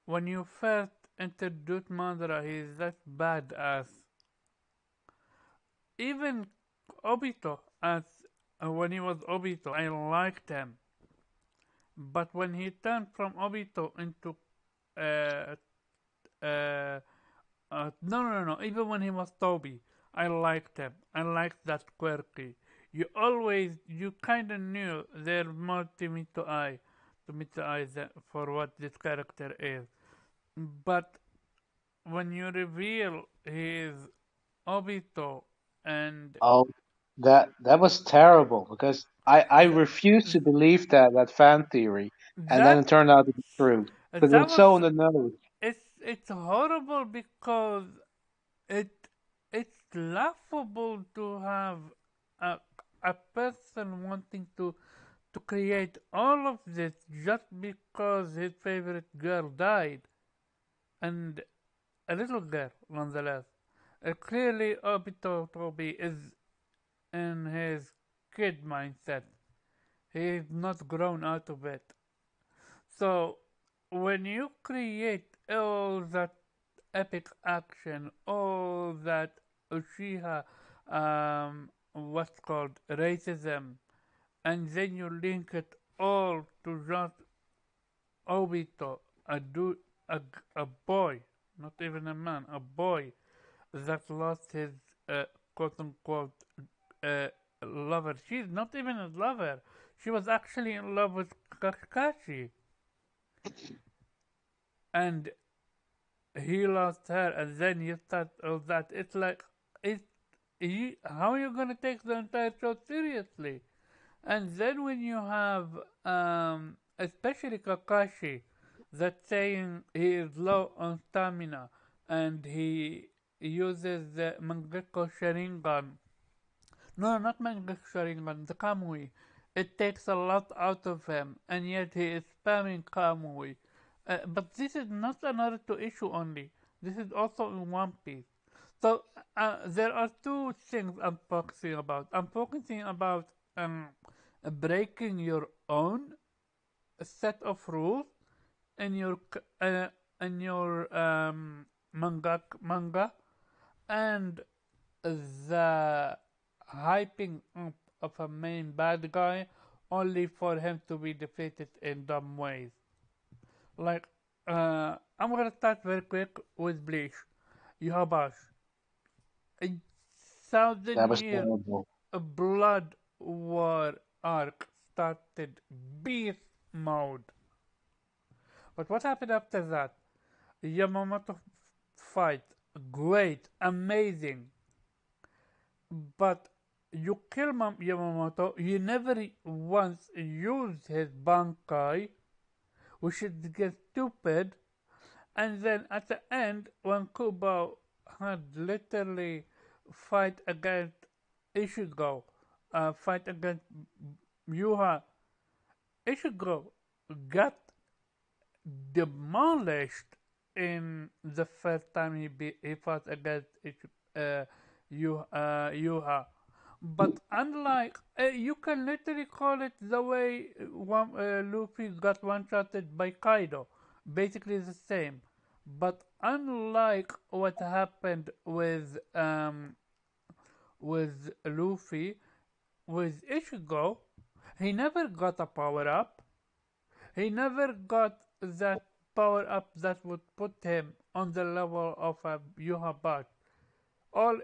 When you first introduce Madara, he is that badass. Even Obito as when he was Obito, I liked him. But when he turned from Obito into uh, uh, no. Even when he was Toby, I liked him. I liked that quirky. You kind of knew there more to meet the eye for what this character is. But when you reveal his Obito and Oh, that was terrible because I th- refused to believe that fan theory, and then that it turned out to be true because it that was so on was the nose. it's horrible because it it's laughable to have a a person wanting to create all of this just because his favorite girl died, and a little girl nonetheless. Clearly, Obito Toby is in his kid mindset. He is not grown out of it. So, when you create all that epic action, all that Uchiha, what's called racism, and then you link it all to just Obito, a, a boy, not even a man, a boy that lost his quote unquote uh, lover. She's not even a lover. She was actually in love with Kakashi, and he lost her, and then you start all that. It's like, it, how are you gonna take the entire show seriously? And then when you have, especially Kakashi, that's saying he is low on stamina, and he uses the Mangekyo Sharingan. No, not Mangekyo Sharingan, the Kamui. It takes a lot out of him, and yet he is spamming Kamui. But this is not a Naruto issue only. This is also in One Piece. So there are two things I'm focusing about. I'm focusing about um, breaking your own set of rules in your manga, and the hyping up of a main bad guy only for him to be defeated in dumb ways. Like, I'm gonna start very quick with Bleach. Yabash, a That thousand was year terrible. blood war arc started beast mode. But what happened after that? Yamamoto fight, great, amazing. But you kill Yamamoto, you never once used his Bankai, which is get stupid. And then at the end, when Kubo had literally fight against Ishigo, fight against Yuha, Ishigo got demolished in the first time he fought against Yuha. But unlike, you can literally call it the way Luffy got one-shotted by Kaido, basically the same. But unlike what happened with Luffy, with Ichigo, he never got a power up. He never got that power up that would put him on the level of a Yuhabat. All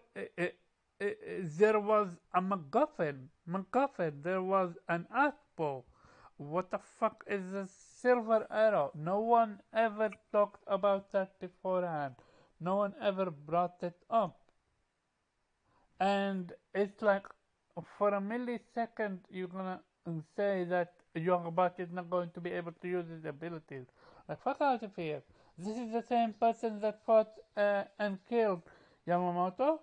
there was a MacGuffin. There was an Aspo. What the fuck is a silver arrow? No one ever talked about that beforehand. No one ever brought it up. And it's like, for a millisecond, you're gonna say that Yorubat is not going to be able to use his abilities. Like, fuck out of here. This is the same person that fought and killed Yamamoto?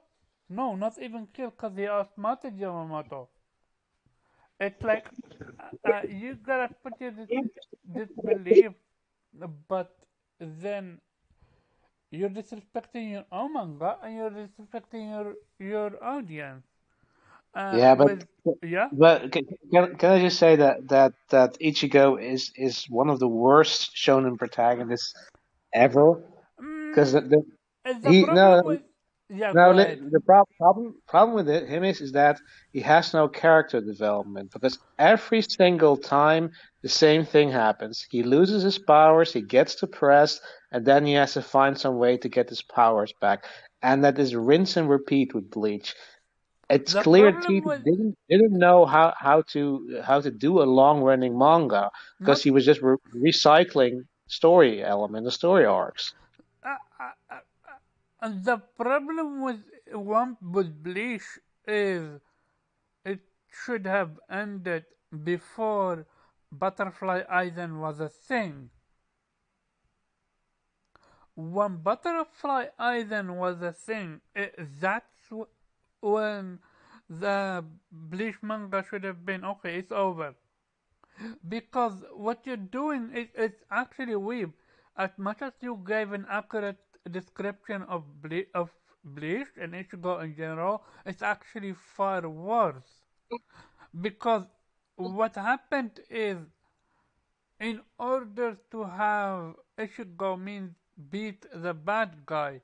No, not even killed, because he outsmarted Yamamoto. It's like, you gotta put your disbelief, but then you're disrespecting your own manga and you're disrespecting your audience. Yeah, With yeah, can I just say that Ichigo is one of the worst shonen protagonists ever because mm, the he problem no with Yeah, go Now, ahead. the problem with him is that he has no character development because every single time the same thing happens. He loses his powers, he gets depressed, and then he has to find some way to get his powers back. And that is rinse and repeat with Bleach. It's The clear problem Teeth with didn't know how to do a long running manga because not he was just recycling story element, the story arcs. uh, uh, uh, the problem with one with Bleach is it should have ended before Butterfly Island was a thing. When Butterfly Island was a thing, that's when the Bleach manga should have been okay. It's over because what you're doing is it's actually weird. As much as you gave an accurate description of Bleach and Ichigo in general, it's actually far worse because what happened is in order to have Ichigo means beat the bad guy,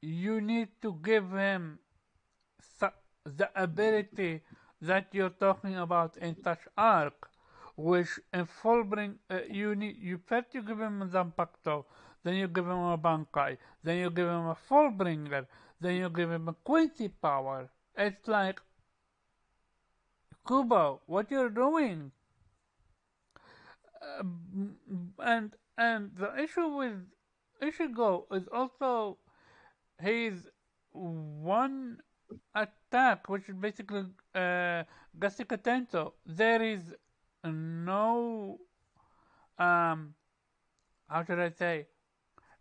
you need to give him the ability that you're talking about in such arc, which in full bring you first you give him Zanpakuto, then you give him a Bankai, then you give him a full bringer, then you give him a Quincy power. It's like Kubo, what you're doing, and the issue with Ishigo is also his one attack, which is basically Gasica Tento. There is no how should I say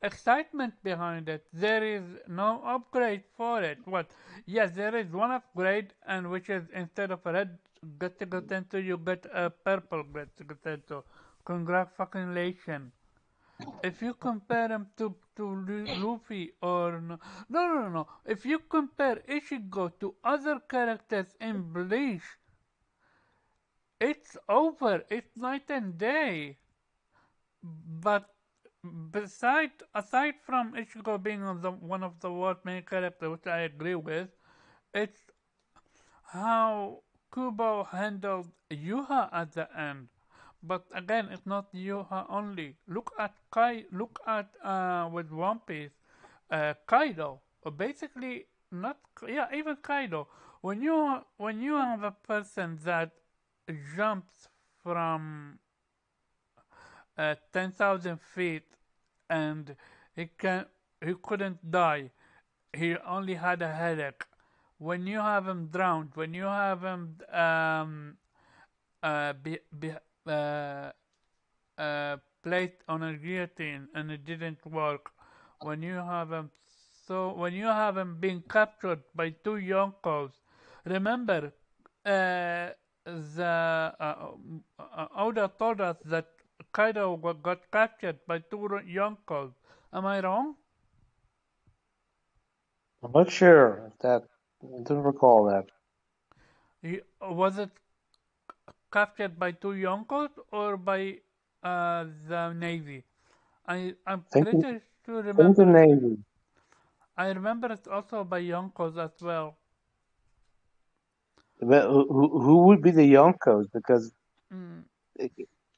excitement behind it. There is no upgrade for it. What? Yes, there is one upgrade, and which is instead of a red Gasica Tento, you get a purple Gasica Tento. Congratulations. If you compare him to Luffy or no. If you compare Ichigo to other characters in Bleach, it's over. It's night and day. But aside from Ichigo being one of the worst main characters, which I agree with, it's how Kubo handled Yuha at the end. But again, it's not Yuha only. Look at with One Piece, Kaido. Basically, not yeah, even Kaido. When you have a person that jumps from 10,000 feet and he can he couldn't die. He only had a headache. When you have him drowned, when you have him be, uh, placed on a guillotine and it didn't work, when you have him when you have him being captured by two yonkos, remember the Oda told us that Kaido got captured by two yonkos. Am I wrong? I'm not sure if that. I don't recall that. Was it captured by two yonkos or by the navy? I'm Think pretty sure think the remember. name. I remember it also by yonkos as well. But who would be the Yonkos? Because Mm,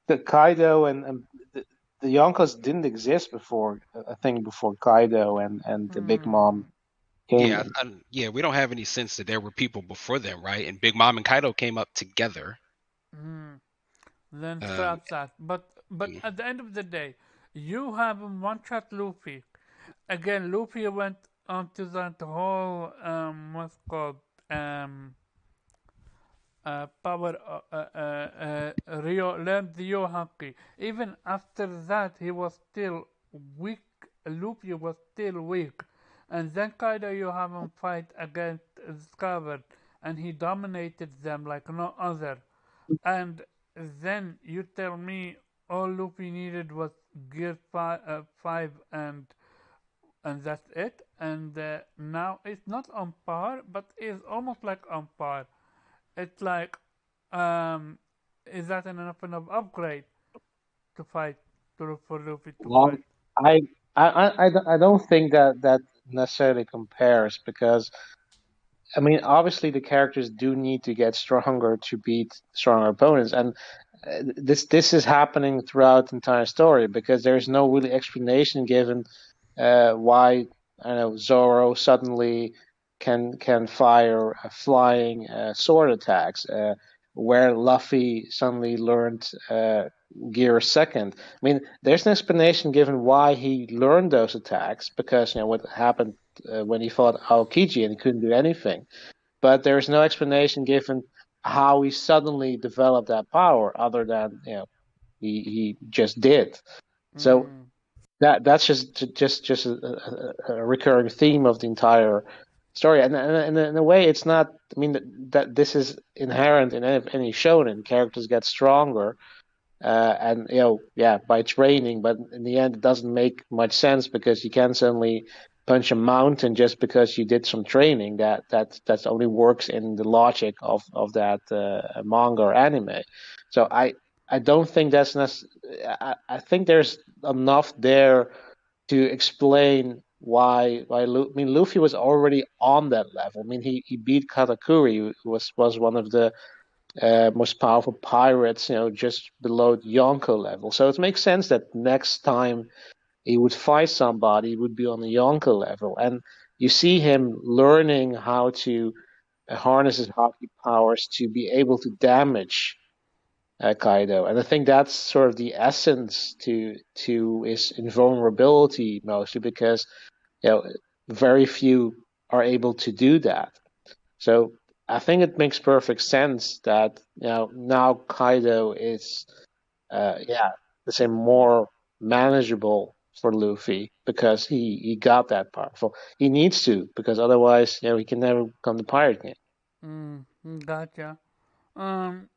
the Kaido and the Yonkos didn't exist before. I think before Kaido and the Big Mom mm, came Yeah, in. yeah, we don't have any sense that there were people before them, right? And Big Mom and Kaido came up together. mm. Then Um, scrap that. But at the end of the day, you have one shot Luffy. Again, Luffy went onto that whole what's called um power Rio learned the Yohaki. Even after that, he was still weak. Luffy was still weak, and then Kaido you have him fight against Scabbard, and he dominated them like no other. And then you tell me all Luffy needed was Gear 5 and that's it. And now it's not on par, but it's almost like on par. It's like, um, is that enough upgrade to fight for Luffy to Well, fight? I I don't think that necessarily compares because I mean, obviously the characters do need to get stronger to beat stronger opponents, and this is happening throughout the entire story because there's no really explanation given why I don't know Zoro suddenly can fire flying sword attacks, where Luffy suddenly learned Gear Second. I mean, there's an explanation given why he learned those attacks because you know what happened when he fought Aokiji and he couldn't do anything. But there's no explanation given how he suddenly developed that power, other than you know he just did. So Mm. that's just a recurring theme of the entire story, and in a way, it's not. I mean that this is inherent in any shonen. Characters get stronger and you know, yeah, by training, but in the end, it doesn't make much sense because you can't suddenly punch a mountain just because you did some training. That only works in the logic of that manga or anime. So I don't think that's I think there's enough there to explain I mean Luffy was already on that level. I mean he beat Katakuri, who was one of the most powerful pirates, you know, just below Yonko level. So it makes sense that next time he would fight somebody, it would be on the Yonko level. And you see him learning how to harness his hockey powers to be able to damage Kaido. And I think that's sort of the essence to his invulnerability, mostly because you know very few are able to do that. So I think it makes perfect sense that you know now Kaido is yeah, let's say more manageable for Luffy because he got that powerful. He needs to because otherwise you know he can never become the pirate king. Gotcha. And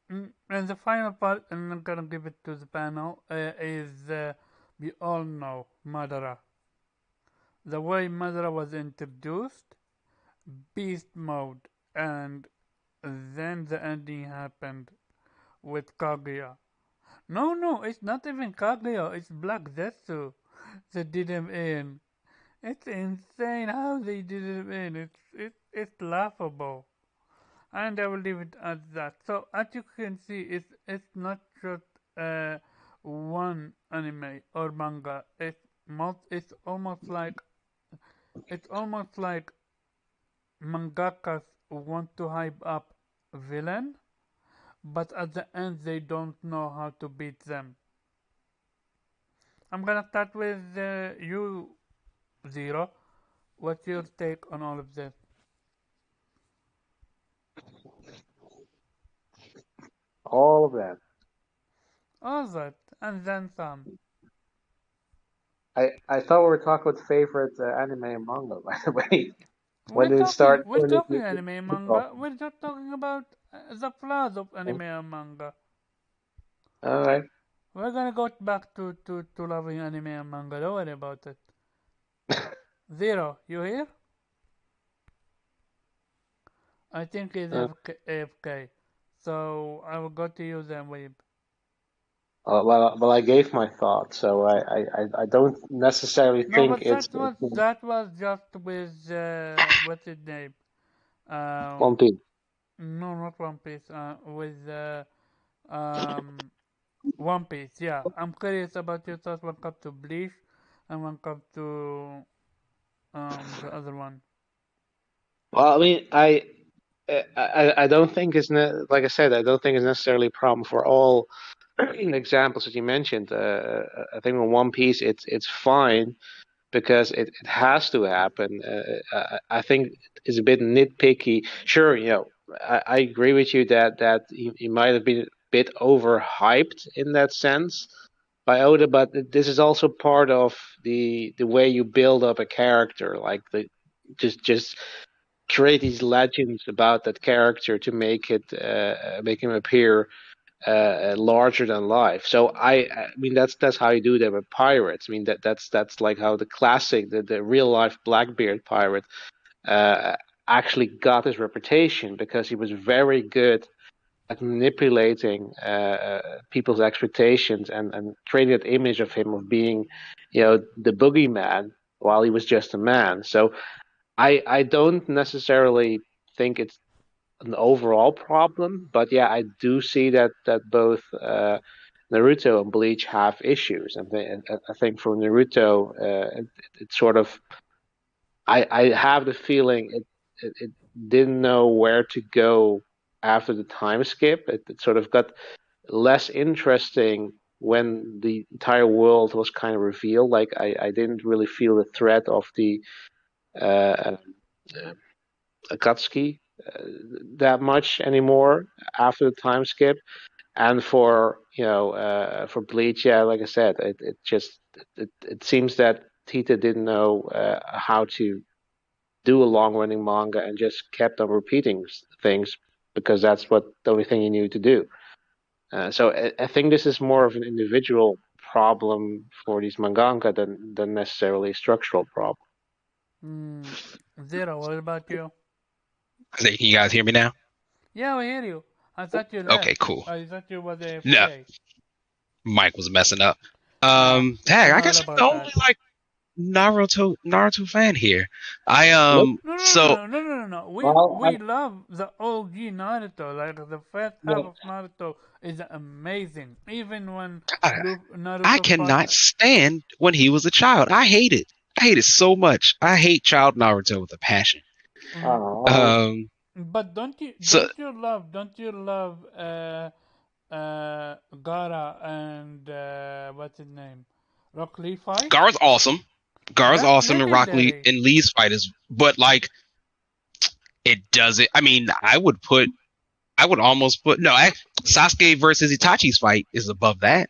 the final part, and I'm gonna give it to the panel, is we all know Madara. The way Madara was introduced, beast mode, and then the ending happened with Kaguya. No, no, it's not even Kaguya, it's Black Zetsu that did him in. It's insane how they did him in. It's laughable. And I will leave it at that. So as you can see, it's not just one anime or manga. It's almost like mangakas want to hype up villain, but at the end they don't know how to beat them. I'm gonna start with you, Zero. What's your take on all of this? All of that. All that, and then some. I thought we were talking about favorite anime and manga. By the way, when We're did it talking, start? we're When did talking you anime and talk? manga. We're just talking about the flaws of anime and manga. All right. We're gonna go back to loving anime and manga. Don't worry about it. Zero, you here? I think he's Uh, AFK. So I will go to you then, Weeb. well, I gave my thought, so I don't necessarily No, think but it's that was just with what's his name? One Um, Piece. no, not One Piece. With um One Piece. Yeah, I'm curious about your thoughts when it comes to Bleach and when it comes to the other one. Well, I mean, I don't think like I said, I don't think it's necessarily a problem for all examples that you mentioned. I think in One Piece, it's fine because it has to happen. I think it's a bit nitpicky. Sure, you know, I agree with you that he might have been a bit overhyped in that sense by Oda, but this is also part of the way you build up a character, like the just create these legends about that character to make him appear larger than life. So I mean that's how you do that with pirates. I mean that's like how the classic the real life Blackbeard pirate uh, actually got his reputation because he was very good at manipulating people's expectations and creating that image of him of being, you know, the boogeyman. while he was just a man. So I don't necessarily think it's an overall problem, but yeah, I do see that both Naruto and Bleach have issues, and I think for Naruto, it sort of I have the feeling it didn't know where to go after the time skip. It sort of got less interesting when the entire world was kind of revealed. Like I didn't really feel the threat of the uh, Akatsuki that much anymore after the time skip. And for for Bleach, yeah, like I said, it just it seems that Tita didn't know how to do a long running manga and just kept on repeating things because that's what the only thing you knew to do. So I think this is more of an individual problem for these mangaka than necessarily a structural problem. Zero, what about you? Can you guys hear me now? Yeah, we hear you. I thought you Okay, left. cool. I thought you was No, AFK. Mic was messing up. Yeah, Dang, I I heard guess I'm about the that. only like Naruto fan here. I Nope. No, no, no, no, no, no. Well, We love the OG Naruto. Like the first half yeah. of Naruto is amazing. Even when I, I Naruto fought. cannot stand when he was a child. I hate it. I hate it so much. I hate child Naruto with a passion. Mm, Oh, Um, but so don't you love Gara and what's his name? Rock Lee fight? Gar's awesome. Gar's That's awesome and Rock Lee legendary. and Lee's fight is, but like it does it. I mean, I would almost put no. Sasuke versus Itachi's fight is above that.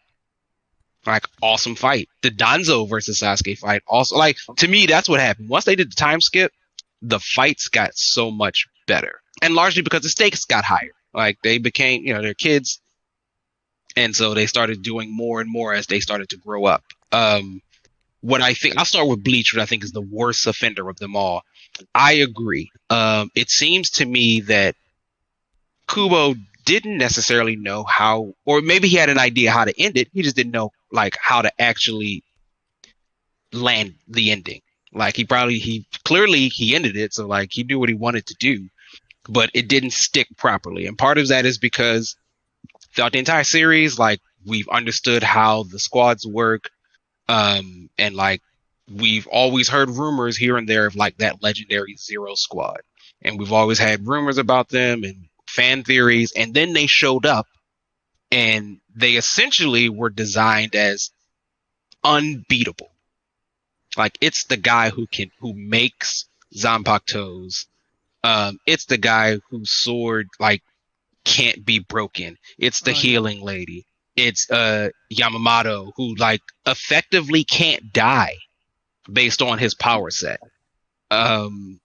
Like awesome fight. The Danzo versus Sasuke fight also like to me that's what happened. Once they did the time skip, the fights got so much better. And largely because the stakes got higher. Like they became, they're kids and so they started doing more and more as they started to grow up. What I think I'll start with Bleach, which I think is the worst offender of them all. I agree. It seems to me that Kubo didn't necessarily know how, or maybe he had an idea how to end it. He just didn't know like how to actually land the ending. Like he clearly he ended it, so like he knew what he wanted to do, but it didn't stick properly. And part of that is because throughout the entire series, like we've understood how the squads work, and like we've always heard rumors here and there of like that legendary Zero Squad, and we've always had rumors about them and fan theories, and then they showed up, and they essentially were designed as unbeatable. Like it's the guy who makes Zanpakutos. It's the guy whose sword like can't be broken. It's the Oh yeah. healing lady. It's Yamamoto who like effectively can't die based on his power set. Um,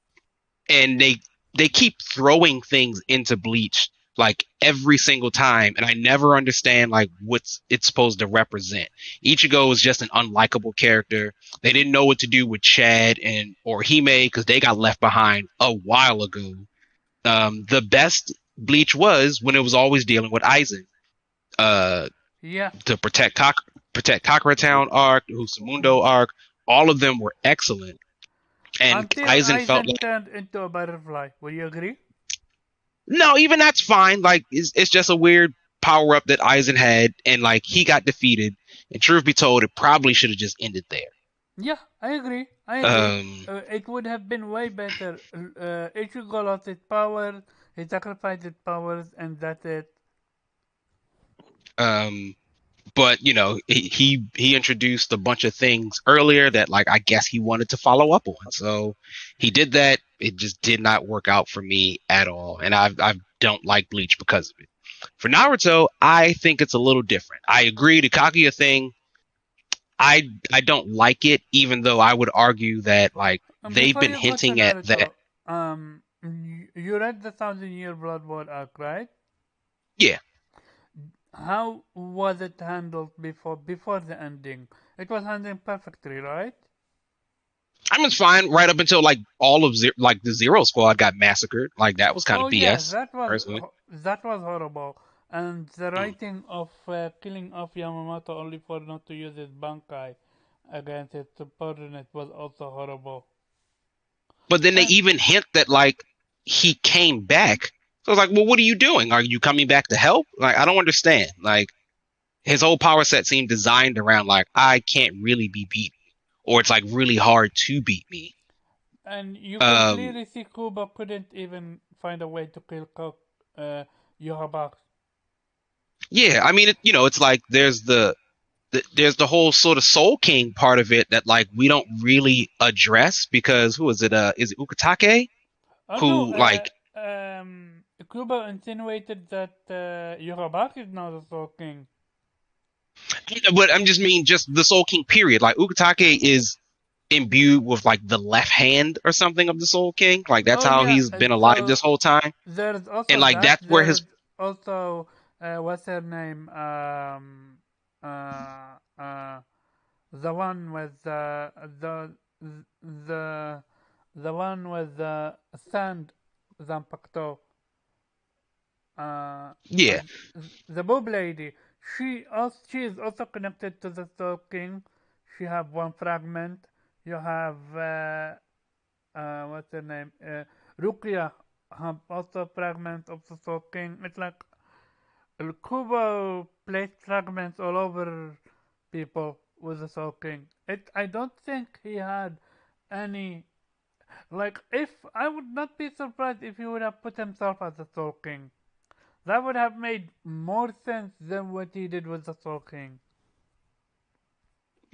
and they keep throwing things into Bleach like every single time, and I never understand like what's it's supposed to represent. Ichigo is just an unlikable character. They didn't know what to do with Chad and or Hime because they got left behind a while ago. The best Bleach was when it was always dealing with Aizen. Uh, Yeah. to protect Kakura Town arc, the Husamundo arc, all of them were excellent. And Until Aizen felt Aizen like turned into a butterfly. Will you agree? no, even that's fine. Like it's just a weird power up that Aizen had, and like he got defeated. And truth be told, it probably should have just ended there. Yeah, I agree. I agree. Um, It would have been way better. Ichigo lost his powers, he sacrificed his powers, and that's it. um, but he introduced a bunch of things earlier that like I guess he wanted to follow up on. So he did that. It just did not work out for me at all, and I don't like Bleach because of it. For Naruto, I think it's a little different. I agree, the Kaguya thing. I don't like it, even though I would argue that like they've Before been you go to hinting at that. Naruto, you read the Thousand Year Blood War arc, right? Yeah, How was it handled before the ending? It was handled perfectly, right? I mean, it's fine right up until like all of like the Zero Squad got massacred. Like that was kind Oh of yeah, BS, personally. that was horrible. And the Mm. writing of killing off Yamamoto only for not to use his Bankai against his subordinate was also horrible. But then they And even hint that like he came back. So it's like, well, what are you doing? Are you coming back to help? Like, I don't understand. Like, his whole power set seemed designed around like I can't really be beat, or it's like really hard to beat me. and you could Um, clearly see Kuba couldn't even find a way to kill Yohabak. yeah, I mean, it's like there's the whole sort of Soul King part of it that like we don't really address because who is it? Is it Ukitake Oh no, who like? Kuba insinuated that Yohabak is now the Soul King. But I'm just mean just the Soul King period. Like Ukitake is imbued with like the left hand or something of the Soul King. Like that's Oh how yeah, he's been alive so this whole time. there's And also like that. that's where his There's also what's her name? Uh, uh, the one with the the one with the sand Zampakto. Uh, yeah the Boob Lady. She is also connected to the Soul King. She have one fragment. You have what's her name? Rukia have also fragments of the Soul King. It's like Kubo placed fragments all over people with the Soul King. I don't think he had any. Like, if I would not be surprised if he would have put himself as the Soul King. That would have made more sense than what he did with the Soul King.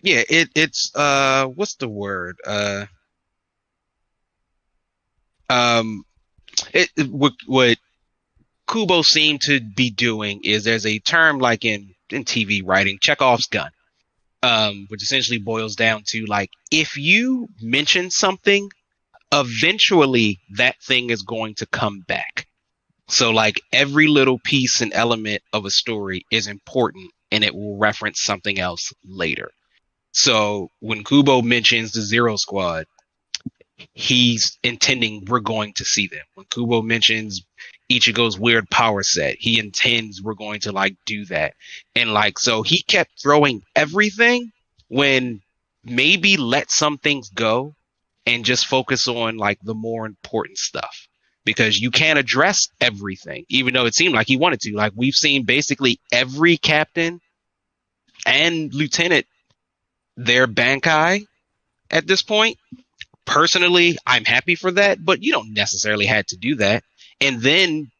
yeah it's what's the word um what Kubo seemed to be doing is there's a term like in TV writing, Chekhov's gun, which essentially boils down to like if you mention something, eventually that thing is going to come back. So like every little piece and element of a story is important and it will reference something else later. So when Kubo mentions the Zero Squad, he's intending we're going to see them. When Kubo mentions Ichigo's weird power set, he intends we're going to like do that. And like so he kept throwing everything when maybe let some things go and just focus on like the more important stuff. Because you can't address everything, even though it seemed like he wanted to. Like we've seen basically every captain and lieutenant their Bankai at this point. Personally, I'm happy for that, but you don't necessarily had to do that. And then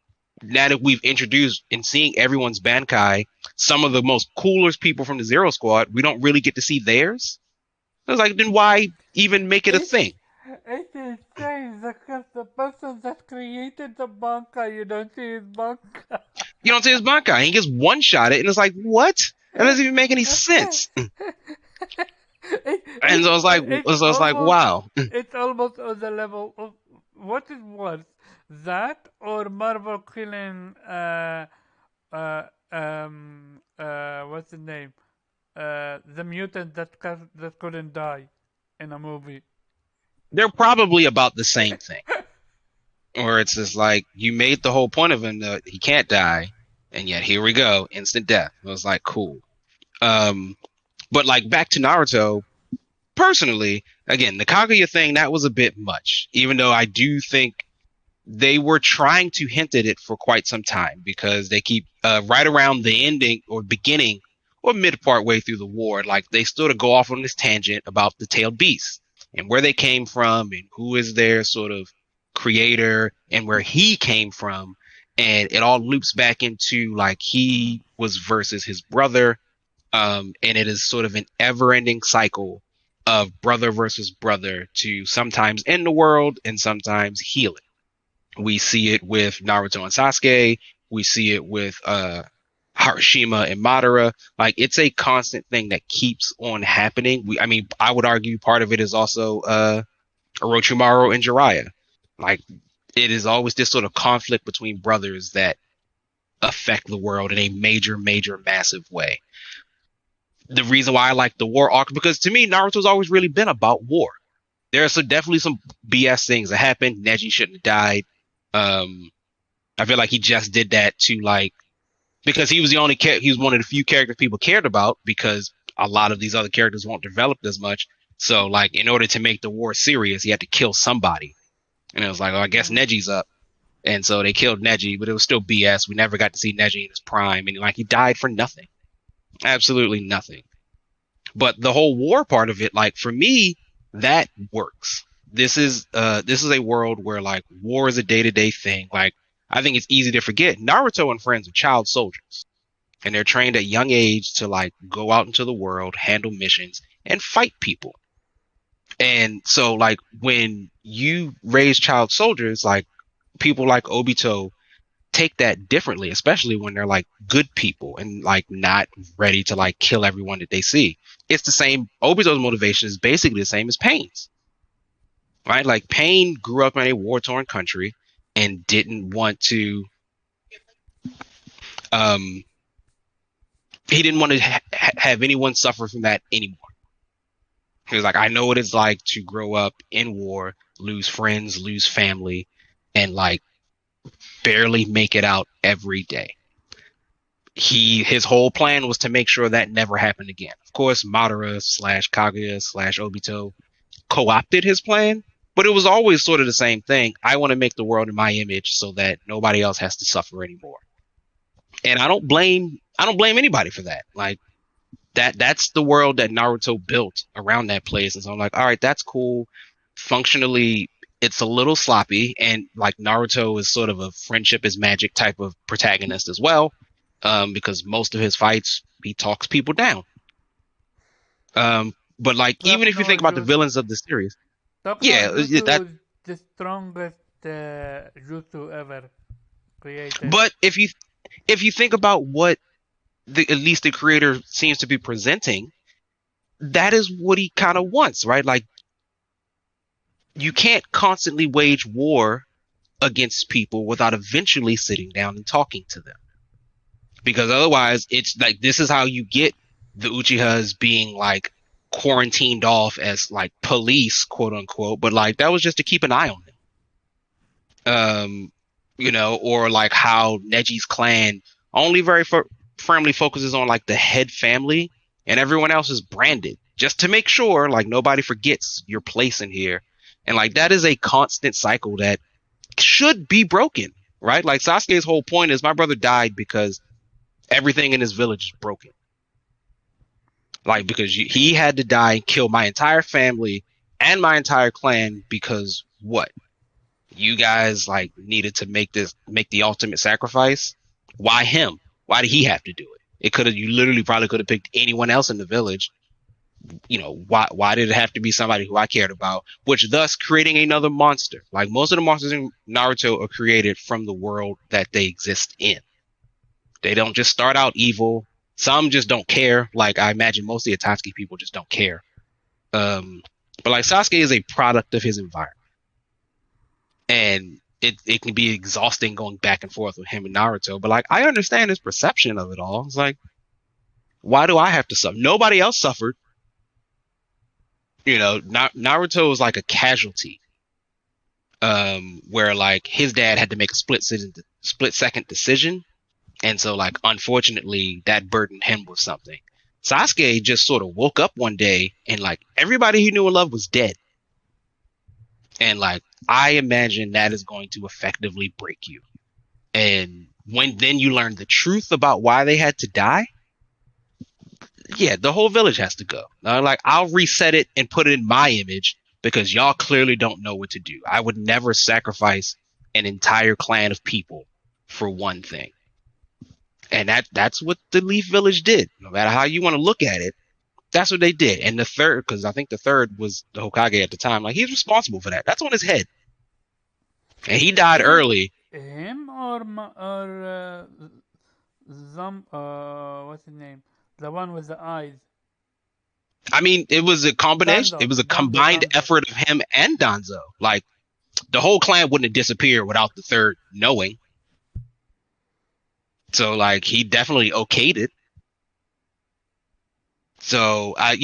now that we've introduced and seeing everyone's Bankai, some of the most coolest people from the Zero Squad, we don't really get to see theirs. I was like, then why even make it a It's thing? it's insane because the person that created the banka, you don't see his banka. You don't see his Bankai. He gets one shot it, and it's like, what? That doesn't even make any sense. And so It's I was like, almost wow. it's almost on the level of what is worse, that or Marvel killing what's the name, the mutant that couldn't die in a movie. They're probably about the same thing. Or it's just like, you made the whole point of him that he can't die, and yet here we go, instant death. It was like, cool. Um, but like back to Naruto, personally, again, the Kaguya thing, that was a bit much. Even though I do think they were trying to hint at it for quite some time because they keep right around the ending or beginning or mid part way through the war, like they sort of go off on this tangent about the tailed beast and where they came from and who is their sort of creator and where he came from. And it all loops back into like he was versus his brother. And it is sort of an ever ending cycle of brother versus brother to sometimes end the world and sometimes heal it. We see it with Naruto and Sasuke. We see it with Harashima and Madara. Like it's a constant thing that keeps on happening. I mean, I would argue part of it is also Orochimaru and Jiraiya. Like it is always this sort of conflict between brothers that affect the world in a major, major, massive way. The reason why I like the war arc, because to me, Naruto's always really been about war. There are definitely some BS things that happened. Neji shouldn't have died. I feel like he just did that to like because he was the only he was one of the few characters people cared about because a lot of these other characters won't develop as much. So like in order to make the war serious, he had to kill somebody. And it was like, oh, I guess Neji's up. And so they killed Neji, but it was still BS. We never got to see Neji in his prime. And like he died for nothing. Absolutely nothing. But the whole war part of it, like for me, that works. This is a world where like war is a day-to-day thing. Like I think it's easy to forget. Naruto and friends are child soldiers. And they're trained at young age to like go out into the world, handle missions, and fight people. And so like when you raise child soldiers, like people like Obito take that differently, especially when they're like good people and like not ready to like kill everyone that they see. It's the same. Obito's motivation is basically the same as Pain's, right? Like Pain grew up in a war-torn country and didn't want to, he didn't want to have anyone suffer from that anymore. He was like, I know what it's like to grow up in war, lose friends, lose family, and like barely make it out every day. His whole plan was to make sure that never happened again. Of course, Madara / Kaguya / Obito co-opted his plan, but it was always sort of the same thing. I want to make the world in my image so that nobody else has to suffer anymore. And I don't blame anybody for that. Like that's the world that Naruto built around that place. And so I'm like, all right, that's cool. Functionally, it's a little sloppy, and like Naruto is sort of a friendship is magic type of protagonist as well, because most of his fights he talks people down. But like even if you think about the villains of the series, yeah, that. Is the strongest jutsu ever created. But if you think about what at least the creator seems to be presenting, that is what he kind of wants, right? Like you can't constantly wage war against people without eventually sitting down and talking to them. Because otherwise, it's like this is how you get the Uchihas being like quarantined off as like police, quote unquote, but like that was just to keep an eye on them. Or like how Neji's clan only very firmly focuses on like the head family, and everyone else is branded just to make sure like nobody forgets your place in here. And like that is a constant cycle that should be broken, right? Like Sasuke's whole point is my brother died because everything in his village is broken. Like because he had to die and kill my entire family and my entire clan because what? You guys like needed to make the ultimate sacrifice. Why him? Why did he have to do it? You literally probably could have picked anyone else in the village. Why did it have to be somebody who I cared about? Which thus creating another monster. Like most of the monsters in Naruto are created from the world that they exist in. They don't just start out evil. Some just don't care. Like I imagine most of the Akatsuki people just don't care. But like Sasuke is a product of his environment. And it can be exhausting going back and forth with him and Naruto. But like I understand his perception of it all. It's like, why do I have to suffer? Nobody else suffered. Naruto was like a casualty, where like his dad had to make a split second decision, and so like unfortunately that burdened him with something. Sasuke just sort of woke up one day and like everybody he knew and loved was dead, and like I imagine that is going to effectively break you. And when then you learn the truth about why they had to die. Yeah, the whole village has to go. Like, I'll reset it and put it in my image because y'all clearly don't know what to do. I would never sacrifice an entire clan of people for one thing. And that's what the Leaf Village did. No matter how you want to look at it, that's what they did. And the third, because I think the third was the Hokage at the time, like, he's responsible for that. That's on his head. And he died early. Him what's his name? The one with the eyes. I mean, it was a combination. Danzo. It was a combined effort of him and Danzo. Like, the whole clan wouldn't have disappeared without the third knowing. So, like, he definitely okayed it. So, I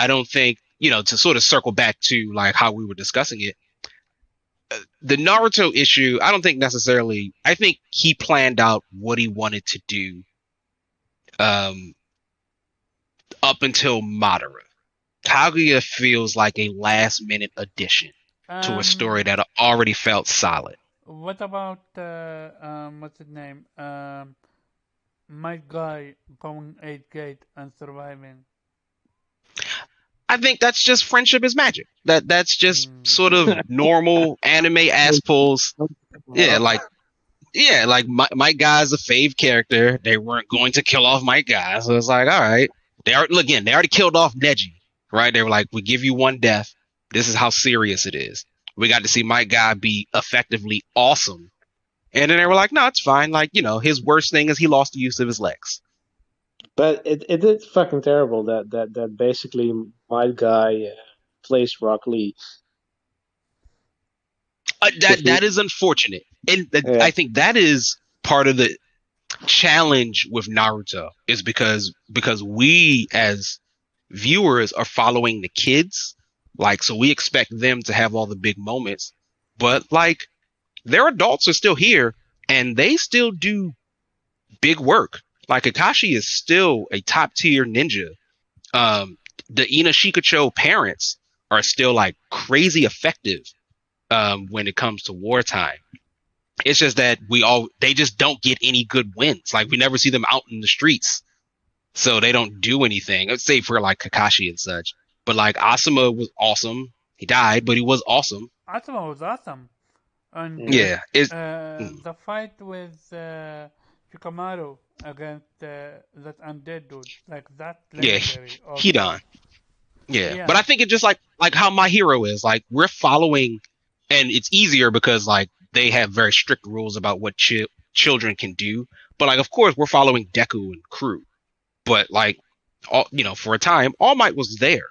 don't think, to sort of circle back to, like, how we were discussing it, the Naruto issue, I don't think necessarily, I think he planned out what he wanted to do up until Madara. Kaguya feels like a last minute addition to a story Um, that already felt solid. what about what's his name? My guy going 8 gate and surviving. I think that's just friendship is magic. That's just Hmm. sort of normal anime ass pulls. Yeah, like my guy's a fave character. They weren't going to kill off my guy, so it's like, all right. They already killed off Neji, right? They were like, we give you one death. This is how serious it is. We got to see my guy be effectively awesome. And then they were like, no, it's fine. Like, his worst thing is he lost the use of his legs. But it is fucking terrible that basically my guy plays Rock Lee. That is unfortunate. And Yeah. I think that is part of the challenge with Naruto is because we as viewers are following the kids, like, so we expect them to have all the big moments, but like their adults are still here and they still do big work. Like Kakashi is still a top tier ninja. The Ina Shikacho parents are still like crazy effective when it comes to wartime. It's just that they just don't get any good wins. Like we never see them out in the streets, so they don't do anything. Let's say for like Kakashi and such. But like Asuma was awesome. He died, but he was awesome. Asuma was awesome. And Yeah, the fight with Shikamaru against that undead dude, like that yeah, legendary. he done. Yeah. Yeah. But I think it's just like how My Hero is. Like we're following, and it's easier because like they have very strict rules about what children can do. But like, of course, we're following Deku and crew. But like, for a time, All Might was there.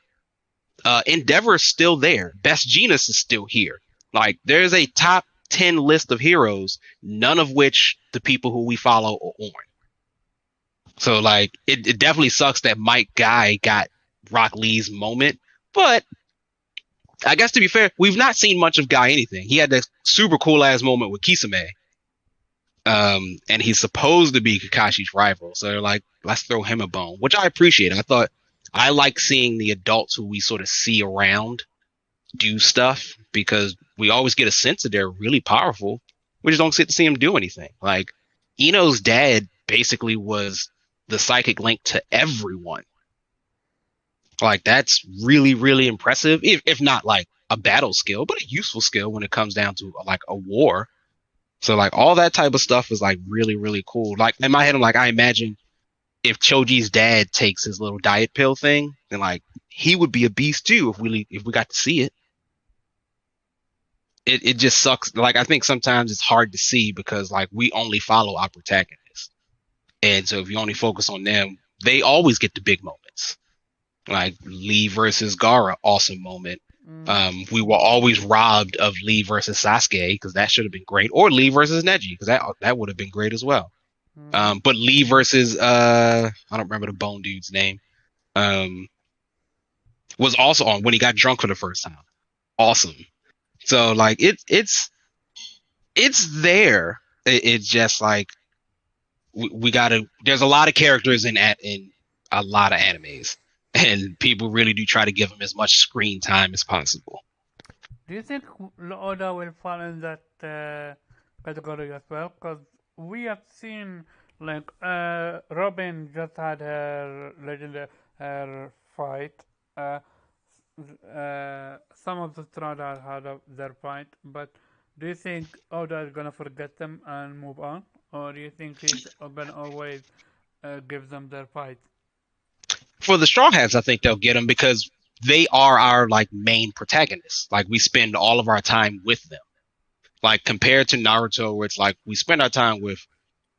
Endeavor is still there. Best Genus is still here. Like, there's a top 10 list of heroes, none of which the people who we follow are on. So like, it definitely sucks that Mike Guy got Rock Lee's moment, but I guess to be fair, we've not seen much of Guy anything. He had that super cool ass moment with Kisame. And he's supposed to be Kakashi's rival. So they're like, let's throw him a bone, which I appreciate. I like seeing the adults who we sort of see around do stuff because we always get a sense that they're really powerful. We just don't get to see them do anything. Like Ino's dad basically was the psychic link to everyone. Like that's really, really impressive. If not like a battle skill, but a useful skill when it comes down to like a war. So like all that type of stuff is like really, really cool. Like in my head, I'm like, I imagine if Choji's dad takes his little diet pill thing, then like he would be a beast too if we got to see it. It just sucks. Like I think sometimes it's hard to see because like we only follow our protagonists, and so if you only focus on them, they always get the big moments. Like Lee versus Gaara, awesome moment. We were always robbed of Lee versus Sasuke because that should have been great, or Lee versus Neji because that would have been great as well. But Lee versus I don't remember the bone dude's name. Was also on when he got drunk for the first time. Awesome. So like it's there. It's just like we gotta. There's a lot of characters in a lot of animes. And people really do try to give him as much screen time as possible. Do you think Oda will fall in that category as well? Because we have seen, like, Robin just had her her fight. Some of the Strada had their fight, but do you think Oda is gonna forget them and move on, or do you think he's gonna always give them their fight? For the Straw Hats, I think they'll get them because they are our like main protagonists. Like we spend all of our time with them. Like compared to Naruto, where it's like we spend our time with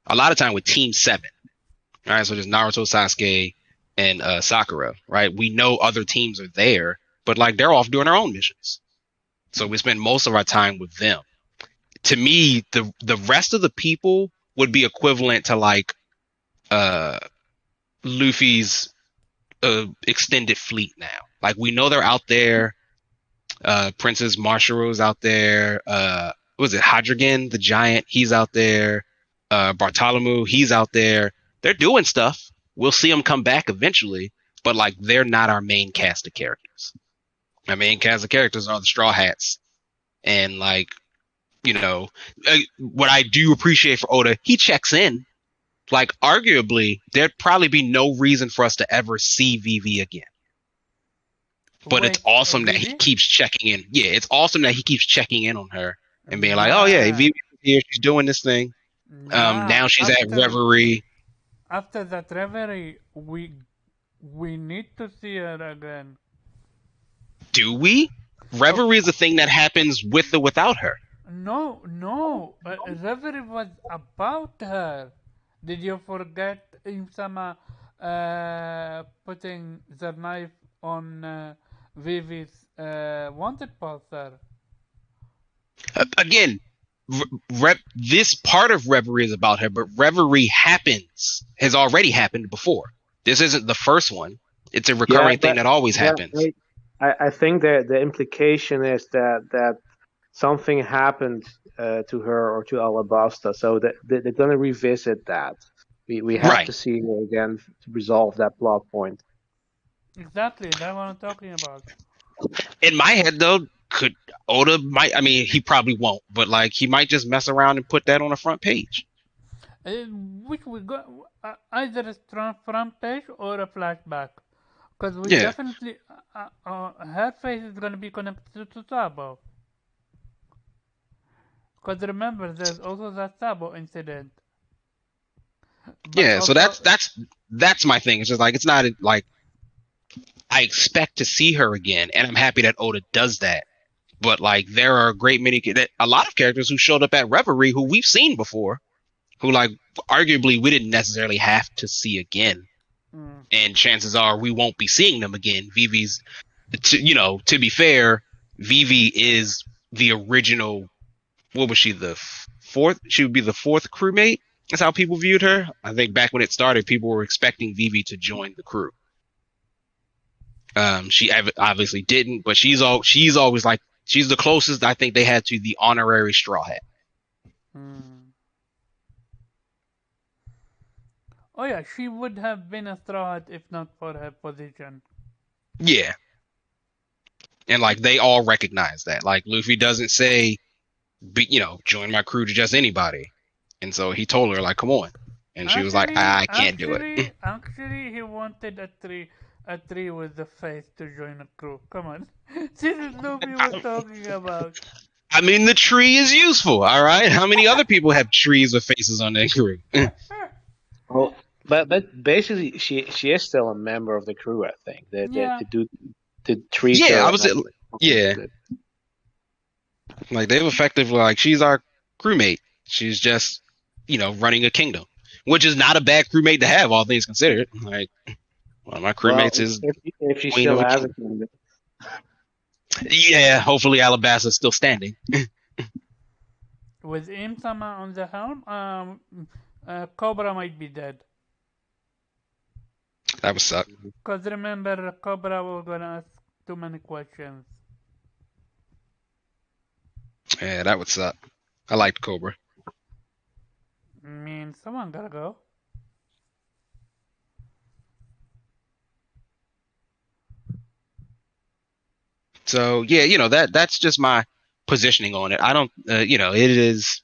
a lot of time with Team 7. All right, so there's Naruto, Sasuke, and Sakura. Right, we know other teams are there, but like they're off doing their own missions. So we spend most of our time with them. To me, the rest of the people would be equivalent to like Luffy's extended fleet now. Like we know they're out there. Princess Marsharu's out there. What was it Hadrigan, the giant? He's out there. Bartholomew, he's out there. They're doing stuff. We'll see them come back eventually. but like they're not our main cast of characters. Our main cast of characters are the Straw Hats, and like what I do appreciate for Oda, he checks in. Like arguably, there'd probably be no reason for us to ever see Vivi again. But it's Wait, awesome that he Vivi? keeps checking in. Yeah, it's awesome that he keeps checking in on her and being like, "Oh yeah, Nah, Vivi's here. She's doing this thing. nah. Now she's at Reverie. After that reverie, we need to see her again. Do we? Reverie is a thing that happens with or without her. No. Reverie was about her. Did you forget Imsama putting the knife on Vivi's wanted poster? Again, this part of Reverie is about her, but Reverie has already happened before. This isn't the first one. It's a recurring thing that always happens. I think that the implication is that something happened to her or to Alabasta, so that they're going to revisit that. We have to see her again to resolve that plot point. Exactly, that's what I'm talking about. In my head, though, Oda might? I mean, he probably won't, but like he might just mess around and put that on the front page. Which we got either a front page or a flashback, because we definitely her face is gonna be connected to Sabo. Because remember, there's also that Sabo incident. But so that's my thing. It's just like it's not like I expect to see her again, and I'm happy that Oda does that. But like there are a lot of characters who showed up at Reverie who we've seen before, who like arguably we didn't necessarily have to see again, and chances are we won't be seeing them again. Vivi's, to be fair, Vivi is the original. What was she? The fourth? She would be the fourth crewmate. That's how people viewed her. I think back when it started, people were expecting Vivi to join the crew. She obviously didn't, but she's always like she's the closest I think they had to the honorary Straw Hat. Oh yeah, she would have been a Straw Hat if not for her position. Yeah, and like they all recognize that. Like Luffy doesn't say, join my crew to just anybody, and so he told her like, come on, and she was like, I can't do it. Actually, he wanted a tree with the face to join a crew. Come on, this is Luffy we're talking about. I mean, the tree is useful, all right? How many other people have trees with faces on their crew? Well, but basically, she is still a member of the crew, I think. They treat her. Yeah. Like they've effectively like she's our crewmate. She's just running a kingdom, which is not a bad crewmate to have, all things considered. Like one of my crewmates is if she still has a kingdom. Yeah, hopefully Alabasta's still standing. With Im-sama on the helm, Cobra might be dead. That would suck. Because remember, Cobra was gonna ask too many questions. Yeah, that would suck. I liked Cobra. I mean, someone gotta go. So yeah, that's just my positioning on it. I don't, it is.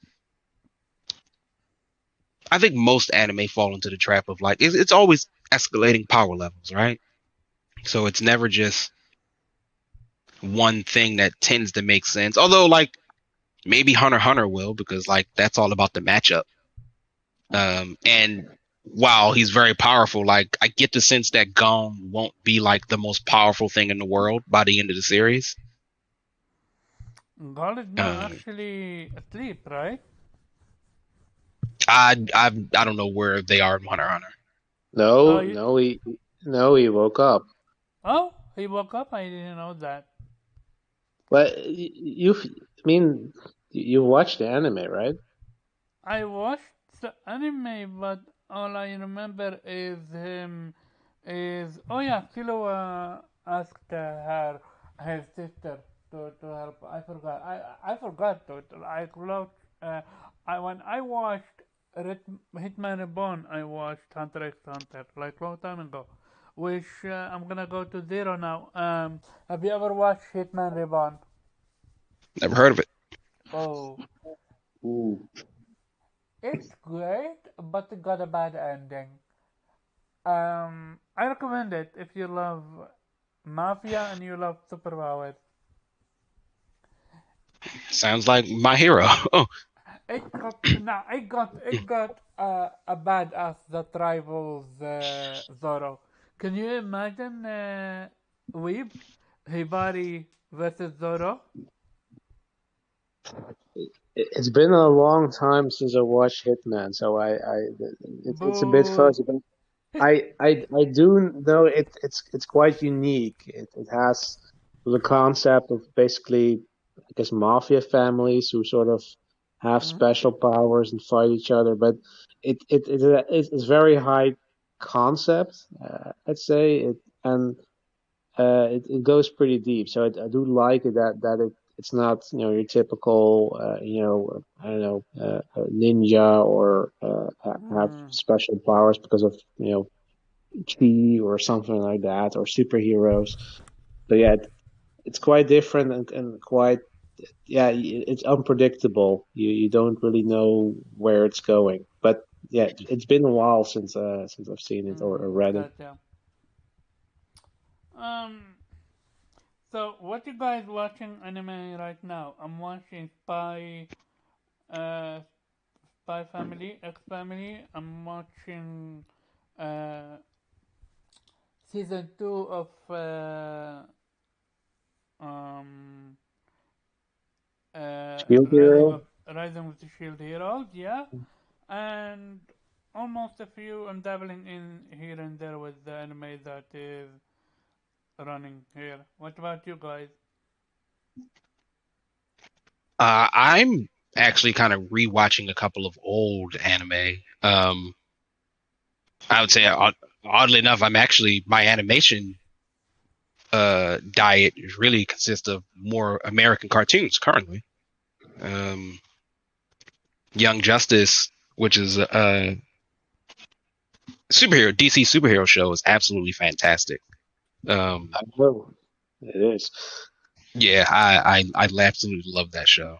I think most anime fall into the trap of like it's always escalating power levels, right? So it's never just one thing that tends to make sense. Although like maybe Hunter x Hunter will, because like that's all about the matchup. And while he's very powerful, like I get the sense that Gon won't be like the most powerful thing in the world by the end of the series. Gon is not actually asleep, right? I don't know where they are in Hunter x Hunter. No, he woke up. Oh, he woke up? I didn't know that. But you watched the anime, right? I watched the anime, but all I remember is Killua asked his sister to help. I forgot. I forgot to. When I watched Hitman Reborn, I watched Hunter x Hunter like long time ago. which I'm gonna go to zero now. Have you ever watched Hitman Reborn? Never heard of it. Oh, Ooh. it's great, but it got a bad ending. I recommend it if you love mafia and you love superpowers. Sounds like my hero. Oh, It got a badass that rivals Zoro. Can you imagine Weeb Hibari versus Zoro? It's been a long time since I watched Hitman, so it's a bit Boo. fuzzy. But I do know it's quite unique. It has the concept of basically, I guess, mafia families who sort of have Mhm. special powers and fight each other. But it's very high concept, I'd say. It goes pretty deep. So I do like it that it's not your typical I don't know ninja or have Mm. special powers because of chi or something like that or superheroes. So yeah, it's quite different and quite it's unpredictable. You don't really know where it's going. But yeah, it's been a while since I've seen it or read it. Gotcha. Um. So, what you guys watching anime right now? I'm watching uh, Spy Family, X Family. I'm watching uh, season two of um, Shield Hero. Rising of the Shield Heroes, yeah, and almost a few. I'm dabbling in here and there with the anime that is running here. What about you guys? I'm actually kind of rewatching a couple of old anime. I would say, oddly enough, I'm actually my animation diet really consists of more American cartoons currently. Um, Young Justice, which is a superhero DC superhero show, is absolutely fantastic. I know it is. Yeah, I absolutely love that show.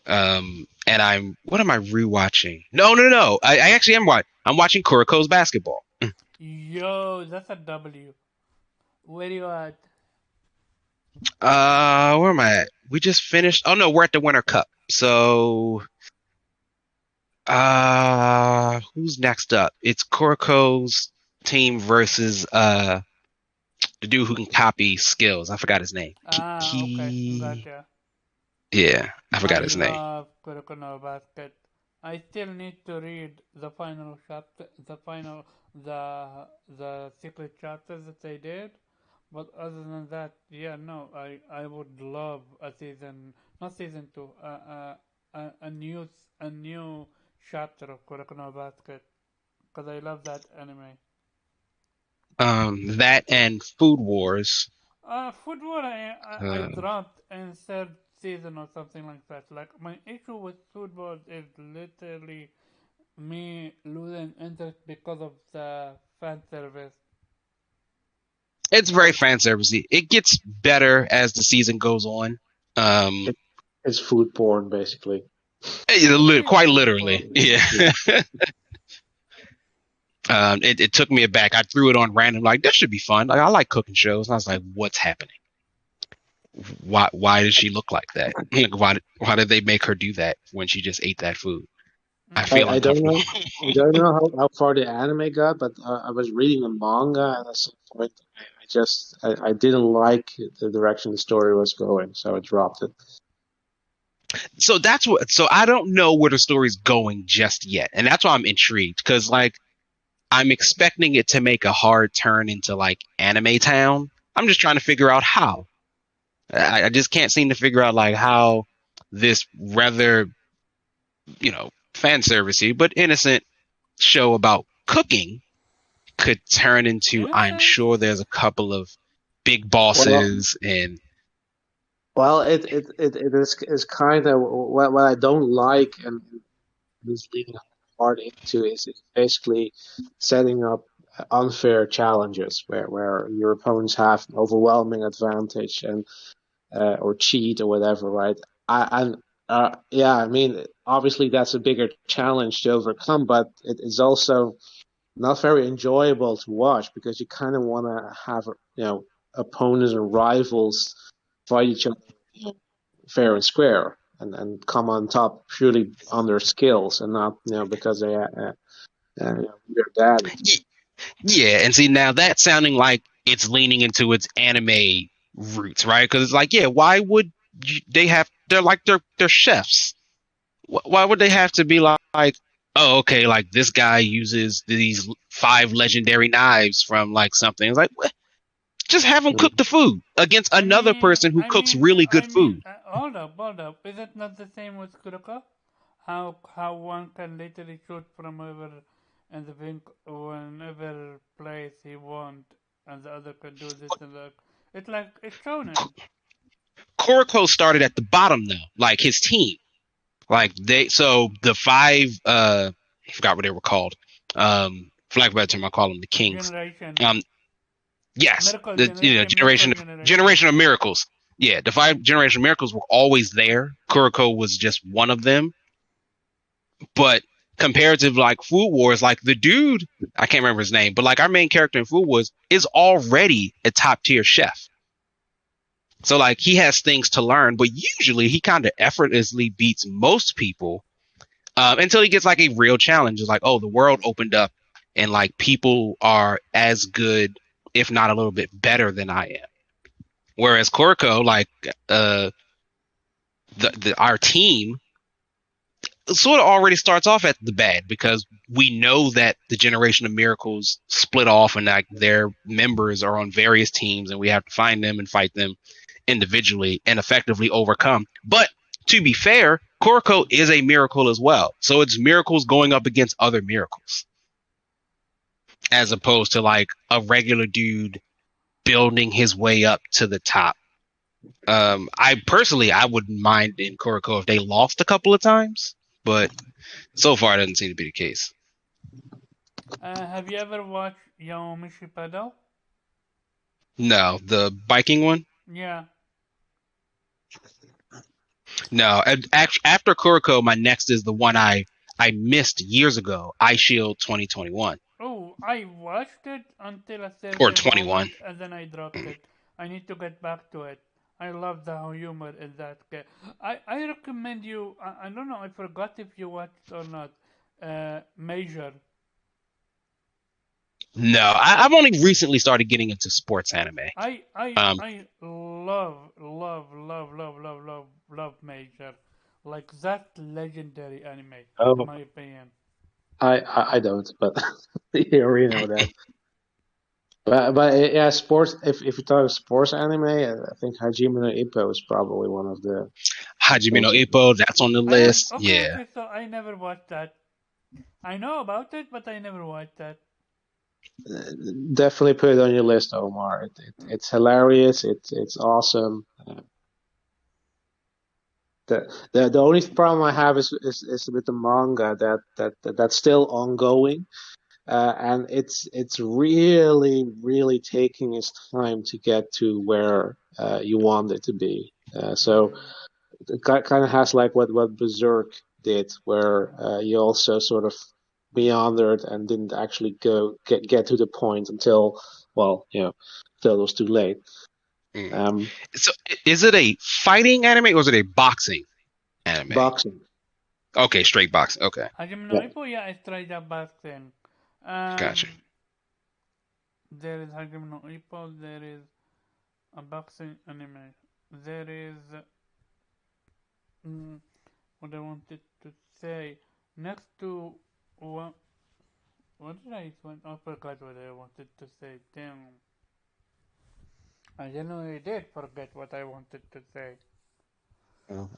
And what am I rewatching? No. I actually am watching. I'm watching Kuroko's Basketball. Yo, that's a W. Where you at? Where am I at? We just finished. Oh no, we're at the Winter Cup. So, who's next up? It's Kuroko's team versus the dude who can copy skills. I forgot his name. Ah, okay, gotcha. Yeah, I forgot I his name. love Kuroko no Basket. I still need to read the final chapter, the secret chapters that they did. But other than that, yeah, no, I would love a season, not season two, a new chapter of Kuroko no Basket, because I love that anime. That and Food Wars. Food War I Uh, dropped in third season or something like that. Like my issue with Food Wars is literally me losing interest because of the fan service. it's very fan servicey. It gets better as the season goes on. Um, It, it's food porn basically. It is quite food literally, porn. yeah. It took me aback. I threw it on random, like this should be fun. Like I like cooking shows, and I was like, what's happening? Why does she look like that? Like, why did they make her do that when she just ate that food? I Mm. feel I don't uncomfortable. know. I don't know how far the anime got, but I was reading a manga, and at some point, I didn't like the direction the story was going, so I dropped it. So that's what. So I don't know where the story's going just yet, and that's why I'm intrigued because like I'm expecting it to make a hard turn into like anime town. I'm just trying to figure out how. I just can't seem to figure out like how this rather fan servicey but innocent show about cooking could turn into. I'm Innocent? sure there's a couple of big Well, bosses and it is kind of what I don't like, and this leading hard into is basically setting up. unfair challenges where your opponents have an overwhelming advantage and or cheat or whatever, right? Yeah, I mean, obviously that's a bigger challenge to overcome, but it is also not very enjoyable to watch because you kind of want to have, opponents and rivals fight each other fair and square and come on top purely on their skills and not, because they're bad. Yeah, and see now that's sounding like it's leaning into its anime roots, right? Because it's like, yeah, why would they have? They're chefs. Why would they have to be like, oh, okay, like this guy uses these 5 legendary knives from like something? It's like, what? Just have him cook the food against I another mean, person who I cooks mean, really I good mean, food. hold up, hold up. Is it not the same with Kuroko? How one can literally shoot from whenever place he want, and the other can do this and that. It's like it's shonen. Koroko started at the bottom though, like his team. Like so the 5, I forgot what they were called. For lack of a better term, I call them the Kings. Generation, Um, yes, miracle the generation, miracle generation generation. of miracles. Yeah, the 5 generation of miracles were always there. Kuroko was just one of them. But compared to like Food Wars, like the dude, I can't remember his name, but like our main character in Food Wars is already a top tier chef. So like he has things to learn, but usually he kind of effortlessly beats most people until he gets like a real challenge. It's like, oh, the world opened up and like people are as good, if not a little bit better than I am. Whereas Korko, like our team, sort of already starts off at the bad because we know that the Generation of Miracles split off and like their members are on various teams and we have to find them and fight them individually and effectively overcome. But to be fair, Koroko is a miracle as well. So it's miracles going up against other miracles. As opposed to like a regular dude building his way up to the top. I wouldn't mind in Koroko if they lost a couple of times, but so far it doesn't seem to be the case. Have you ever watched Yaomishi Pedal? No, the biking one? Yeah. No. After Kuroko, my next is the one I missed years ago, Eye Shield 2021 Oh, I watched it until a or certain 21. moment and then I dropped it. I need to get back to it. I love the humor in that game. I recommend you. I don't know. I forgot if you watched or not. Major. No, I've only recently started getting into sports anime. I love Major. Like that legendary anime, in Oh, my opinion. I don't, but you already know that. But yeah, sports. If you talk sports anime, I think Hajime no Ippo is probably one of the Hajime no most. Ippo, that's on the I have list. okay, Yeah. okay. So I never watched that. I know about it, but I never watched that. Definitely put it on your list, Omar. It's hilarious. It's awesome. The only problem I have is with the manga that's still ongoing, and it's really taking its time to get to where you want it to be. So Mm. it kind of has like what Berserk did, where you also sort of meandered and didn't actually get to the point until, well, until it was too late. Mm. Um, So is it a fighting anime or is it a boxing anime? Boxing. Okay, straight boxing. Okay, Hajime no Yeah. Ippo, yeah, I tried that back then. gotcha. There is Hajime no Ippo. There is a boxing anime. There is mm, what I wanted to say next to what did I want? I forgot what I wanted to say. Damn, I genuinely did forget what I wanted to say.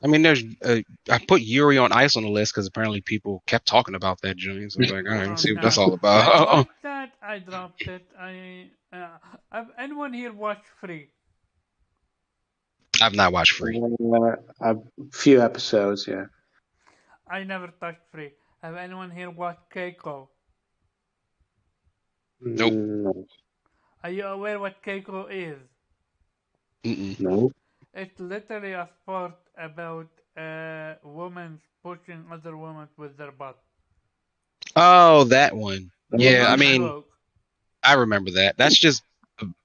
I mean, I put Yuri on Ice on the list because apparently people kept talking about that joint. So I was like, all right, let's Oh see what that's no, all I about. watched that. I dropped it. Have anyone here watched Free? I've not watched Free. A few episodes, yeah. I never touched Free. Have anyone here watched Keiko? Nope. No. Are you aware what Keiko is? Mm-mm. No. It's literally a sport about women pushing other women with their butt. Oh, that one. Yeah, I Not a Okay. mean, joke. I remember that. That's just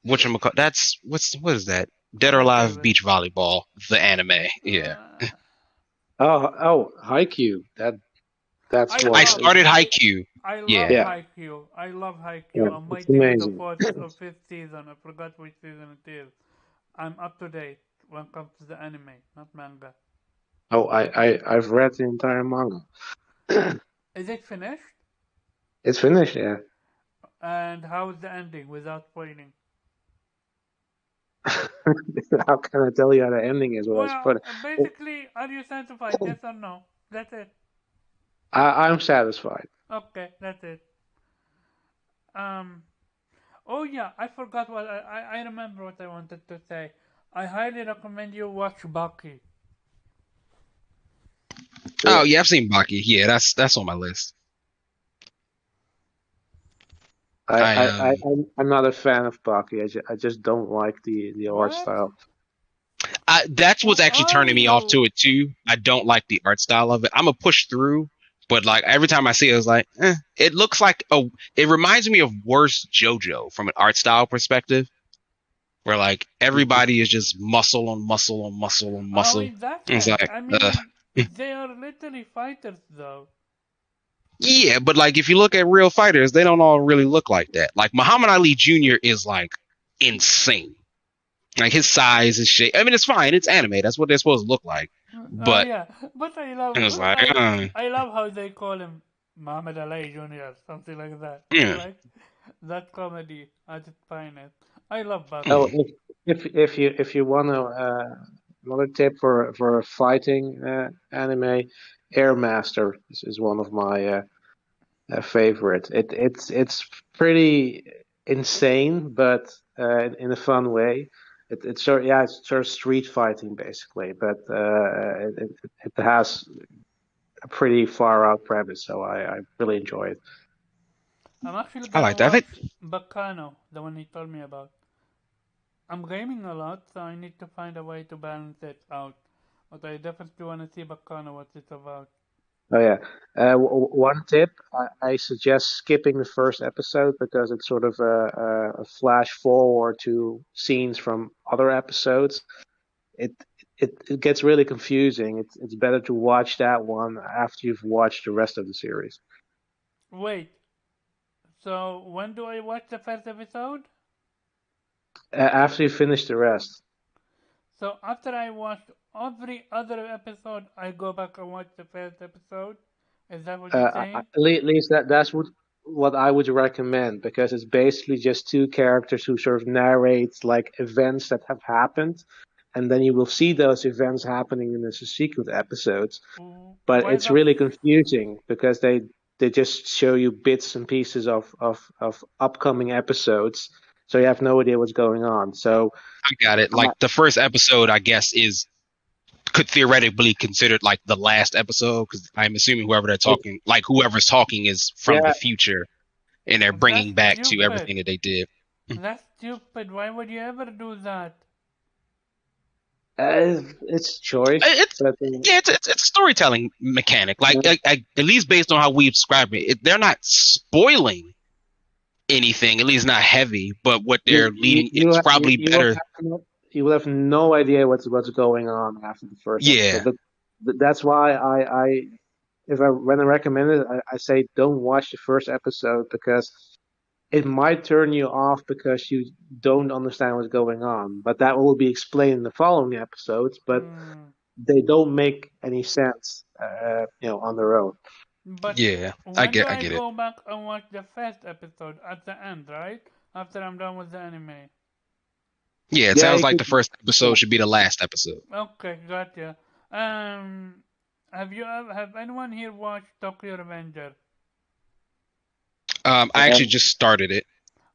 whatchamacallit. That's what is that? Dead or Alive Whatever. Beach Volleyball, the anime. Yeah. Uh, Oh, Haikyuu. That's I what. I love started I Haikyuu. I love Yeah. Yeah, Haikyuu. I love Haikyuu. yeah. I'm It's waiting for the amazing. fourth or fifth season. I forgot which season it is. I'm up to date when it comes to the anime, not manga. Oh, I've read the entire manga. Is it finished? It's finished. Yeah. And how is the ending without spoiling? How can I tell you how the ending is without Well, spoiling? basically, are you satisfied? Yes or no? That's it. I'm satisfied. Okay, that's it. Um. Oh yeah, I forgot what I remember what I wanted to say. I highly recommend you watch Baki. Oh Yeah. yeah, I've seen Baki. Yeah, that's on my list. I, I I, I, I'm not a fan of Baki. I just don't like the art What? style. That's Who what's actually are turning me off you? to it too. I don't like the art style of it. I'm a push through, but like every time I see it, it's like, it looks like it reminds me of worse JoJo from an art style perspective, where like everybody is just muscle on muscle on muscle on Oh, muscle. in that And it's sense, like, I mean, they are literally fighters, though. yeah, but like if you look at real fighters, they don't all really look like that. Like Muhammad Ali Jr. is like insane. Like his size, his shape. I mean, it's fine. It's anime. That's what they're supposed to look like. Oh But yeah, but I it love, was like, I love how they call him Muhammad Ali Jr. Something like that. I yeah. like that comedy at its finest. I love Oh, Baki. if you want to another tip for a fighting anime, Air Master is one of my favorite. It's pretty insane, but in a fun way. It's sort yeah, it's sort of street fighting basically, but it has a pretty far out premise, so I really enjoy it. I'm actually I gonna like that. I think, watch Bacano, the one he told me about. I'm gaming a lot, so I need to find a way to balance it out. But I definitely want to see Bacano, what it's about. Oh yeah. One tip, I suggest skipping the first episode because it's sort of a flash forward to scenes from other episodes. It it gets really confusing. It's better to watch that one after you've watched the rest of the series. Wait, so when do I watch the first episode? After you finish the rest. So after I watch every other episode, I go back and watch the first episode? Is that what you're saying? At least that's what I would recommend because it's basically just two characters who sort of narrate like events that have happened, and then you will see those events happening in the subsequent episodes. But Why it's the really confusing because they just show you bits and pieces of upcoming episodes, so you have no idea what's going on. So I got it. uh, Like the first episode, I guess, is could theoretically be considered like the last episode because I'm assuming it, whoever's talking is from the yeah, future and they're That's bringing back to stupid. everything that they did. That's stupid. Why would you ever do that? it's choice, It's but yeah, it's a storytelling mechanic. Like at least based on how we describe they're not spoiling anything. At least not heavy. But what they're leading, it's probably you will better. have you will have no idea what's going on after the first episode. Yeah, But that's why I if I when I recommend it, I say don't watch the first episode because it might turn you off because you don't understand what's going on. But that will be explained in the following episodes. But Hmm. they don't make any sense, on their own. But yeah. when do I I get it. go back and watch the first episode at the end, right? After I'm done with the anime. Yeah, it Yeah, sounds you like could. the first Yeah. episode should be the last episode. Okay, gotcha. Um, have anyone here watched Tokyo Revenger? I actually just started it.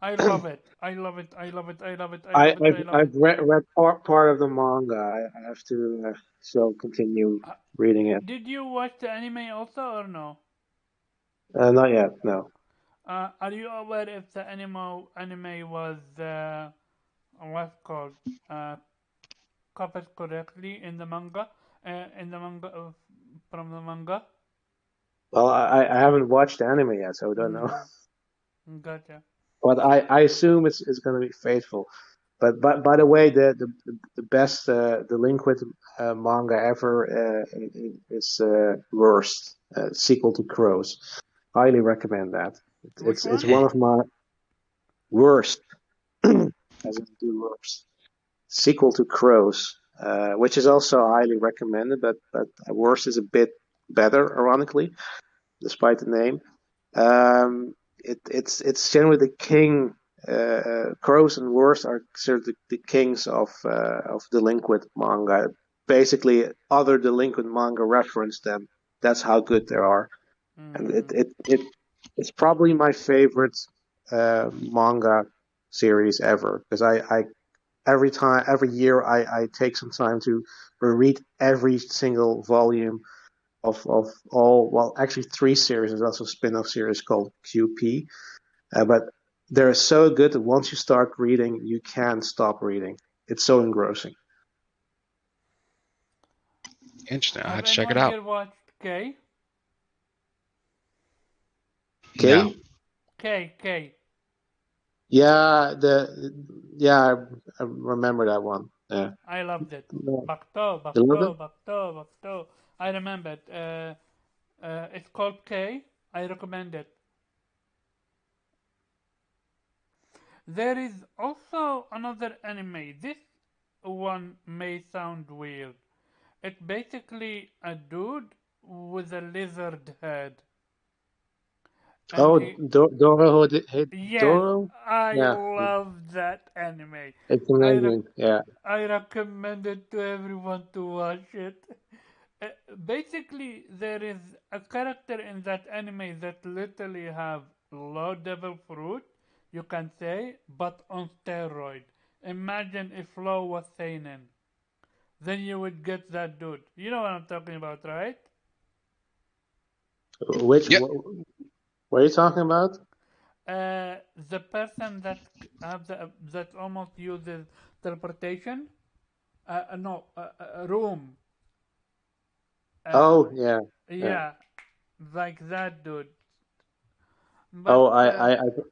I love it. I love it. I love it. I love it. I I, love it. I've I love it. I've read part of the manga. I have to still continue Uh, reading it. did you watch the anime also or no? Not yet, no. Are you aware if the anime was what's called uh, copied correctly in the manga? In the manga from the manga? Well, I haven't watched the anime yet, so I don't know. Gotcha. But I assume it's going to be faithful. But by the way, the best delinquent manga ever is Worst, sequel to Crows. Highly recommend that. Which It's one? one of my worst, as in do worst, sequel to Crows, which is also highly recommended. But Worst is a bit better, ironically, despite the name. It's generally the king. Crows and Worst are considered the kings of delinquent manga. Basically, other delinquent manga reference them. That's how good they are, and it's probably my favorite manga series ever because I every year I take some time to read every single volume of all, well, actually three series. There's also a spin-off series called QP. But they're so good that once you start reading, you can't stop reading. It's so engrossing. Interesting. I Have have to check it anyone out. here watched K? No. Okay? K. Yeah, I remember that one. Yeah. I loved it. You love it? Bakto. I remember it. It's called K. I recommend it. There is also another anime. This one may sound weird. It's basically a dude with a lizard head. And Oh, he, Doro, hey, yes, Doro? I Yeah, love that anime. it's I, rec- amazing. Yeah. I recommend it to everyone to watch it. Uh, Basically, there is a character in that anime that literally have low devil fruit, you can say, but on steroid. Imagine if Law was seinen, then you would get that dude. You know what I'm talking about, right? Yep. What are you talking about? The person that have that almost uses teleportation. No, room. Uh, Oh, yeah, yeah. yeah, like that dude. Oh, But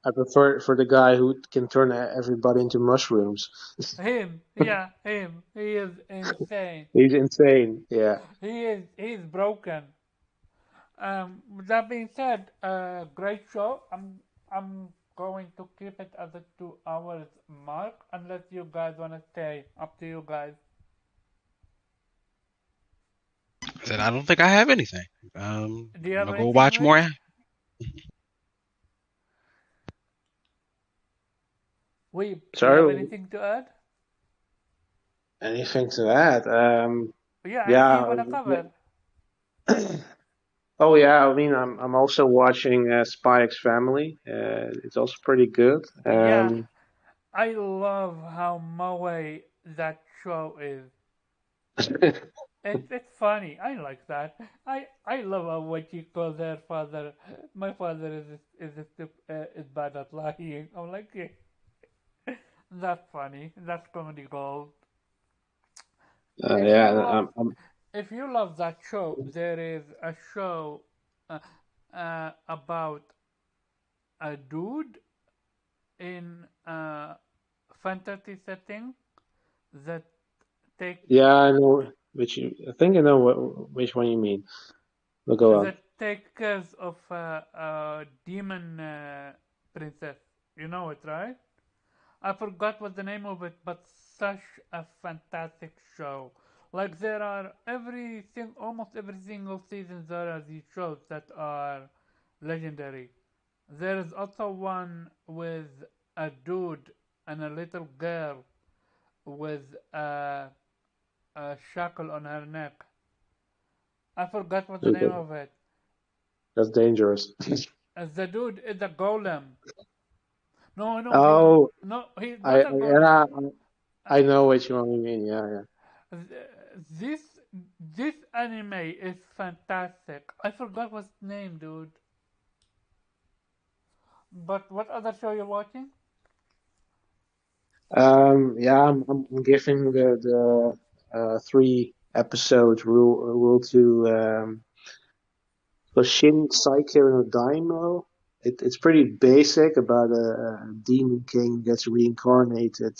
I prefer for the guy who can turn everybody into mushrooms. him, yeah, him. He is insane. He's insane. Yeah. He's broken. With that being said, great show. I'm going to keep it at the 2 hours mark unless you guys wanna stay. Up to you guys. I said I don't think I have anything. Do you I'm have gonna go anything, watch Weeb? more. Weeb, do you have So, anything to add? anything to add? Yeah, I see you Yeah. wanna cover. Oh yeah, I mean, I'm also watching Spy X Family. It's also pretty good. Yeah, I love how moe that show is. It's funny. I like that. I love how when she calls her father. My father is bad at lying. I'm like, yeah, that's funny. That's comedy gold. If yeah, you love I'm if you love that show, there is a show uh, about a dude in a fantasy setting that take yeah, I know I think I know which one you mean. But go on. that take care of a demon princess. You know it, right? I forgot what the name of it, but such a fantastic show. Like there are almost every single season there are these shows that are legendary. There is also one with a dude and a little girl with a shackle on her neck. I forgot what the name Okay, of it. that's dangerous. The dude is a golem. No, Oh, he's not a golem. yeah, Uh, I know which one you mean. Yeah, yeah. this this anime is fantastic. I forgot what's name, dude. But what other show you're watching? Yeah, I'm giving the 3 episode rule to Shin Psycho no Daimo. It's pretty basic about a demon king gets reincarnated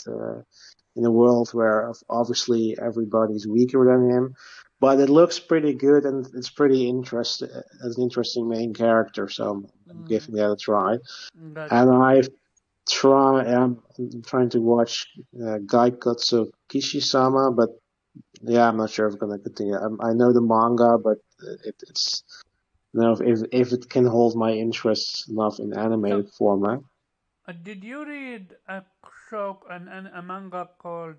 in a world where obviously everybody's weaker than him. But it looks pretty good and it's pretty interesting as an interesting main character, so I'm Mm, giving that a try. gotcha. And I'm trying to watch Gaikotsu Kishisama, but yeah, I'm not sure if I'm gonna continue. I know the manga, but it's you know if it can hold my interest enough in So, animated format. did you read a show, a manga called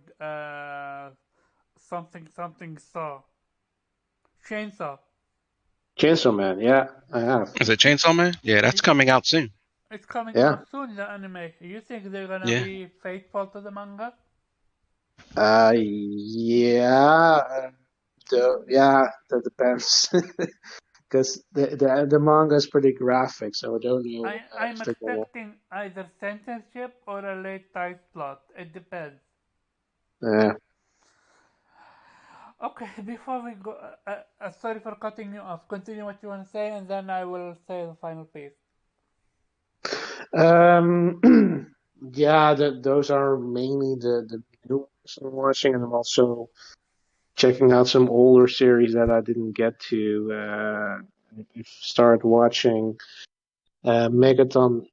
something something Saw? Chainsaw. Chainsaw Man, yeah, I have. Is it Chainsaw Man? Yeah, that's It, coming out soon. it's coming Yeah, out soon, the anime. You think they're gonna Yeah. be faithful to the manga? yeah, yeah, that depends. Because the manga is pretty graphic, so I don't know I'm if they're gonna. expecting either censorship or a late time slot. It depends. Uh, Okay, before we go, sorry for cutting you off. Continue what you want to say, and then I will say the final piece. um, yeah, those are mainly the new ones I'm watching, and I'm also checking out some older series that I didn't get to. I've started watching Megaton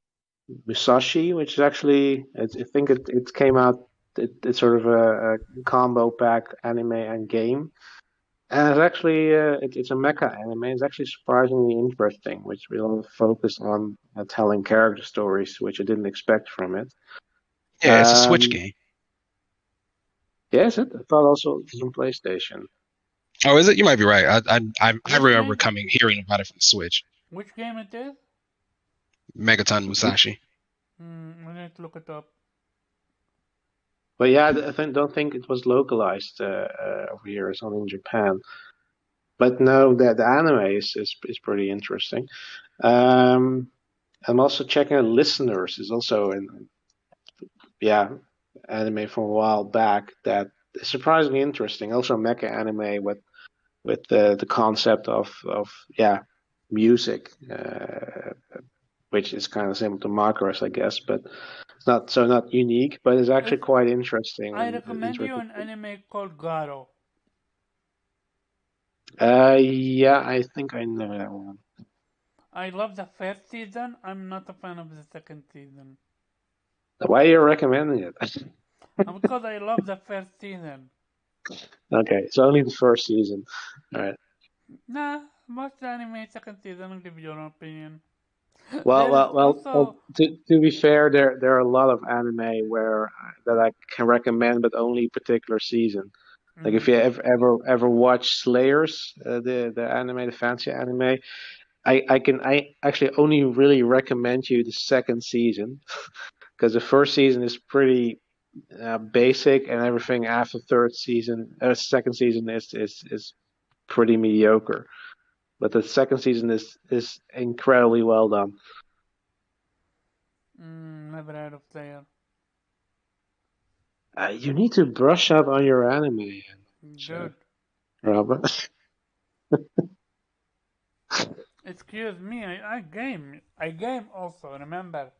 Musashi, which is actually I think it came out. It's sort of a combo pack anime and game. And it's actually it's a mecha anime. It's actually surprisingly interesting, which will focus on telling character stories, which I didn't expect from it. Yeah, it's a Switch Um, game. yes, I thought also it was on PlayStation. Oh, is it? You might be right. I Which remember game? hearing about it from Switch. Which game it is? Megaton Musashi. I need to look it up. But yeah, don't think it was localized over here. It's only in Japan. But no, the anime is pretty interesting. Um, I'm also checking out Listeners is also in yeah anime from a while back that is surprisingly interesting. Also mecha anime with the concept of yeah music, which is kind of similar to Macross, I guess, but it's not unique, but it's actually It's, quite interesting I and recommend you interesting. an anime called Garo. Yeah, I think I know that one. I love the first season. I'm not a fan of the second season. Why are you recommending it? Because I love the first season. Okay, it's only the first season. All right. Nah, watch the anime second season and give your own opinion. Well, There is well, well, well also. to be fair, there are a lot of anime where that I can recommend, but only particular season. Like if you Mm, ever watch Slayers, the anime, the fancy anime, I actually only really recommend you the second season because the first season is pretty basic, and everything after second season is pretty mediocre. But the second season is incredibly well done. never heard of Slayer. You need to brush up on your anime, Good. Robert. Excuse me, I game. I game also, remember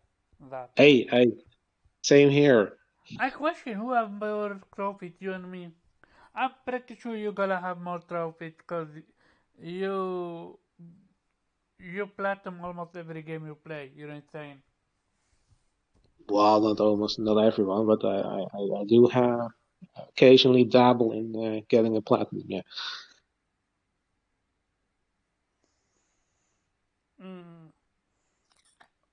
that. Hey, same here. I question who have more trophies, you and me. I'm pretty sure you're gonna have more trophies because you you platinum almost every game you play. You're insane. Well, not everyone, but I do have occasionally dabble in getting a platinum. Yeah. Mm,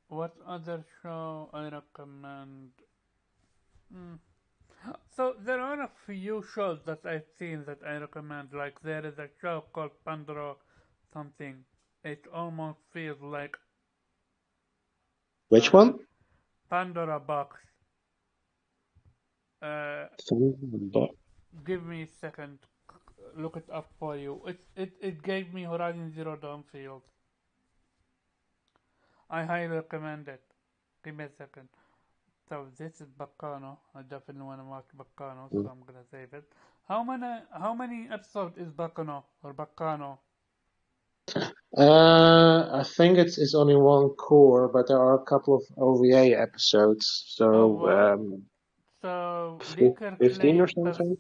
what other show I recommend? Mm. So there are a few shows that I've seen that I recommend. Like there is a show called Pandora something. It almost feels like Which uh, one? Pandora box. Uh, But give me a second. Look it up for you. It gave me Horizon Zero Dawn feels. I highly recommend it. Give me a second. So this is Baccano. I definitely want to watch Baccano, so Mm. I'm gonna save it. How many episodes is Baccano or Baccano? I think it's only one core, but there are a couple of OVA episodes, Oh so wow. So 15 or something.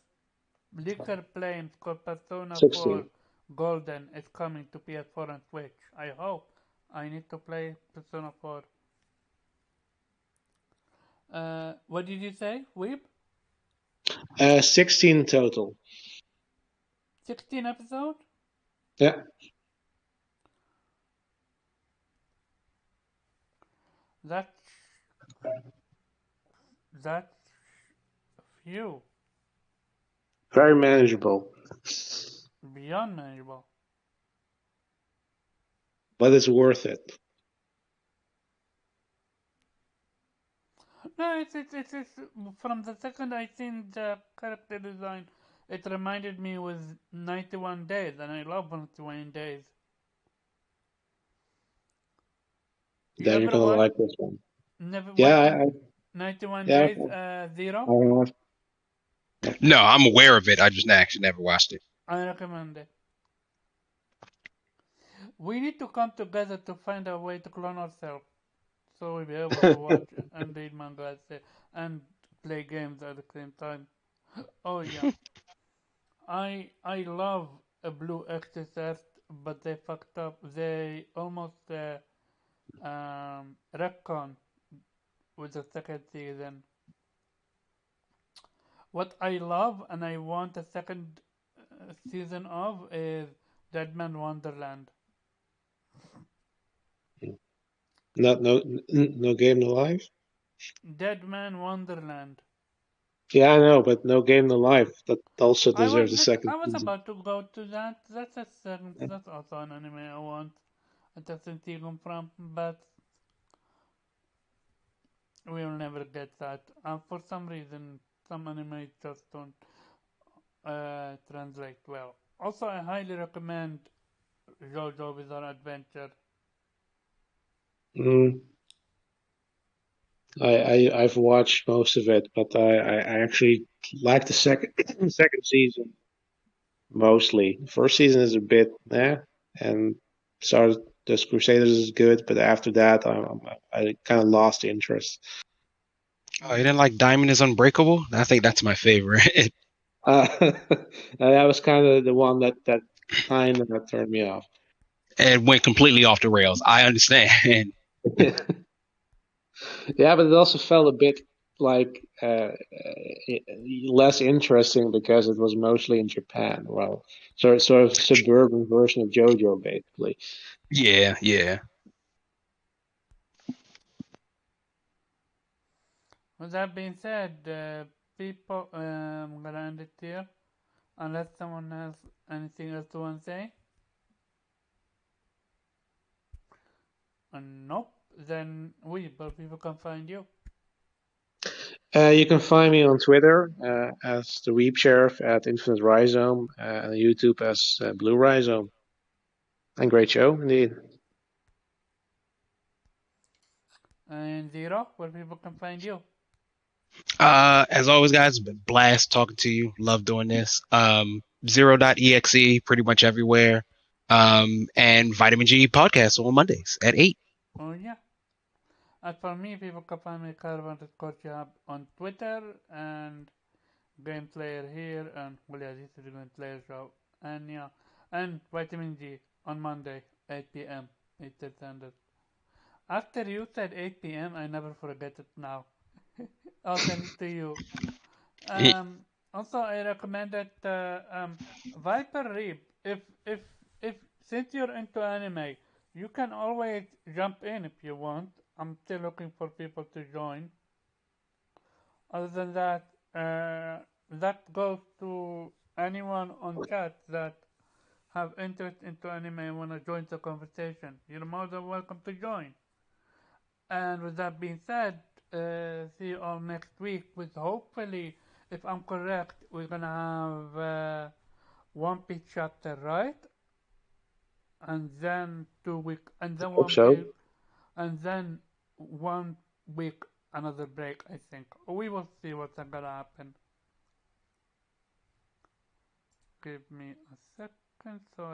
Liquor Flames called Persona 4 16. Golden is coming to PS4 and Switch. I hope. I need to play Persona 4. What did you say, Weeb? 16 total. 16 episode? Yeah, That's that's few. very manageable, Beyond manageable. but it's worth it. No, it's from the second I seen the character design, it reminded me with 91 Days, and I love 91 Days. You Then you're ever gonna watch? like this one. Never Yeah, watching 91 yeah, Days Zero? I, No, I'm aware of it. I just actually never watched it. I recommend it. We need to come together to find a way to clone ourselves, so we'll be able to watch and read manga and play games at the same time. Oh yeah, I love a Blue Exorcist, but they fucked up. They almost retcon with the second season. What I love and I want a second season of is Deadman Wonderland. no game, no life. Deadman Wonderland. Yeah, I know, but no game, no life. That also deserves a second I was season. about to go to that. That's also an anime I want a second season from, but we'll never get that. For some reason, some anime just don't translate well. Also, I highly recommend JoJo Bizarre Adventure. Mm, I've watched most of it, but I actually like the second second season mostly. First season is a bit and Stardust Crusaders is good, but after that I kind of lost interest. Oh, you didn't like Diamond is Unbreakable? I think that's my favorite. That was kind of the one that kind of turned me off. And went completely off the rails. I understand. Yeah, but it also felt a bit like less interesting because it was mostly in Japan. Well, sort of suburban version of JoJo, basically. Yeah, yeah. With that being said, people, I'm gonna end it here. Unless someone has anything else to want to say. Nope. Then but people can find you. You can find me on Twitter as the Weep Sheriff at Infinite Rhizome, and YouTube as Blue Rhizome. And great show, indeed. And Zero, where people can find you. As always, guys, it's been a blast talking to you. Love doing this. Zero.exe pretty much everywhere. And Vitamin G podcast on Mondays at 8. Oh yeah. And for me, people can find me Carve_Job on Twitter and Gameplayer here, and well yeah, this is the Gameplayer show. And yeah, and Vitamin G on Monday, 8 p.m. Eastern Standard. After you said 8 p.m., I never forget it now. I'll send it to you. Also, I recommend that Viper Reap. If since you're into anime, you can always jump in if you want. I'm still looking for people to join. Other than that, that goes to anyone on chat that have interest into anime and want to join the conversation. You're more than welcome to join. And with that being said, see you all next week with hopefully, if I'm correct, we're gonna have One Piece chapter, right? And then 2 week, and then Hope so. and then one week another break, I think. We will see what's gonna happen. Give me a second so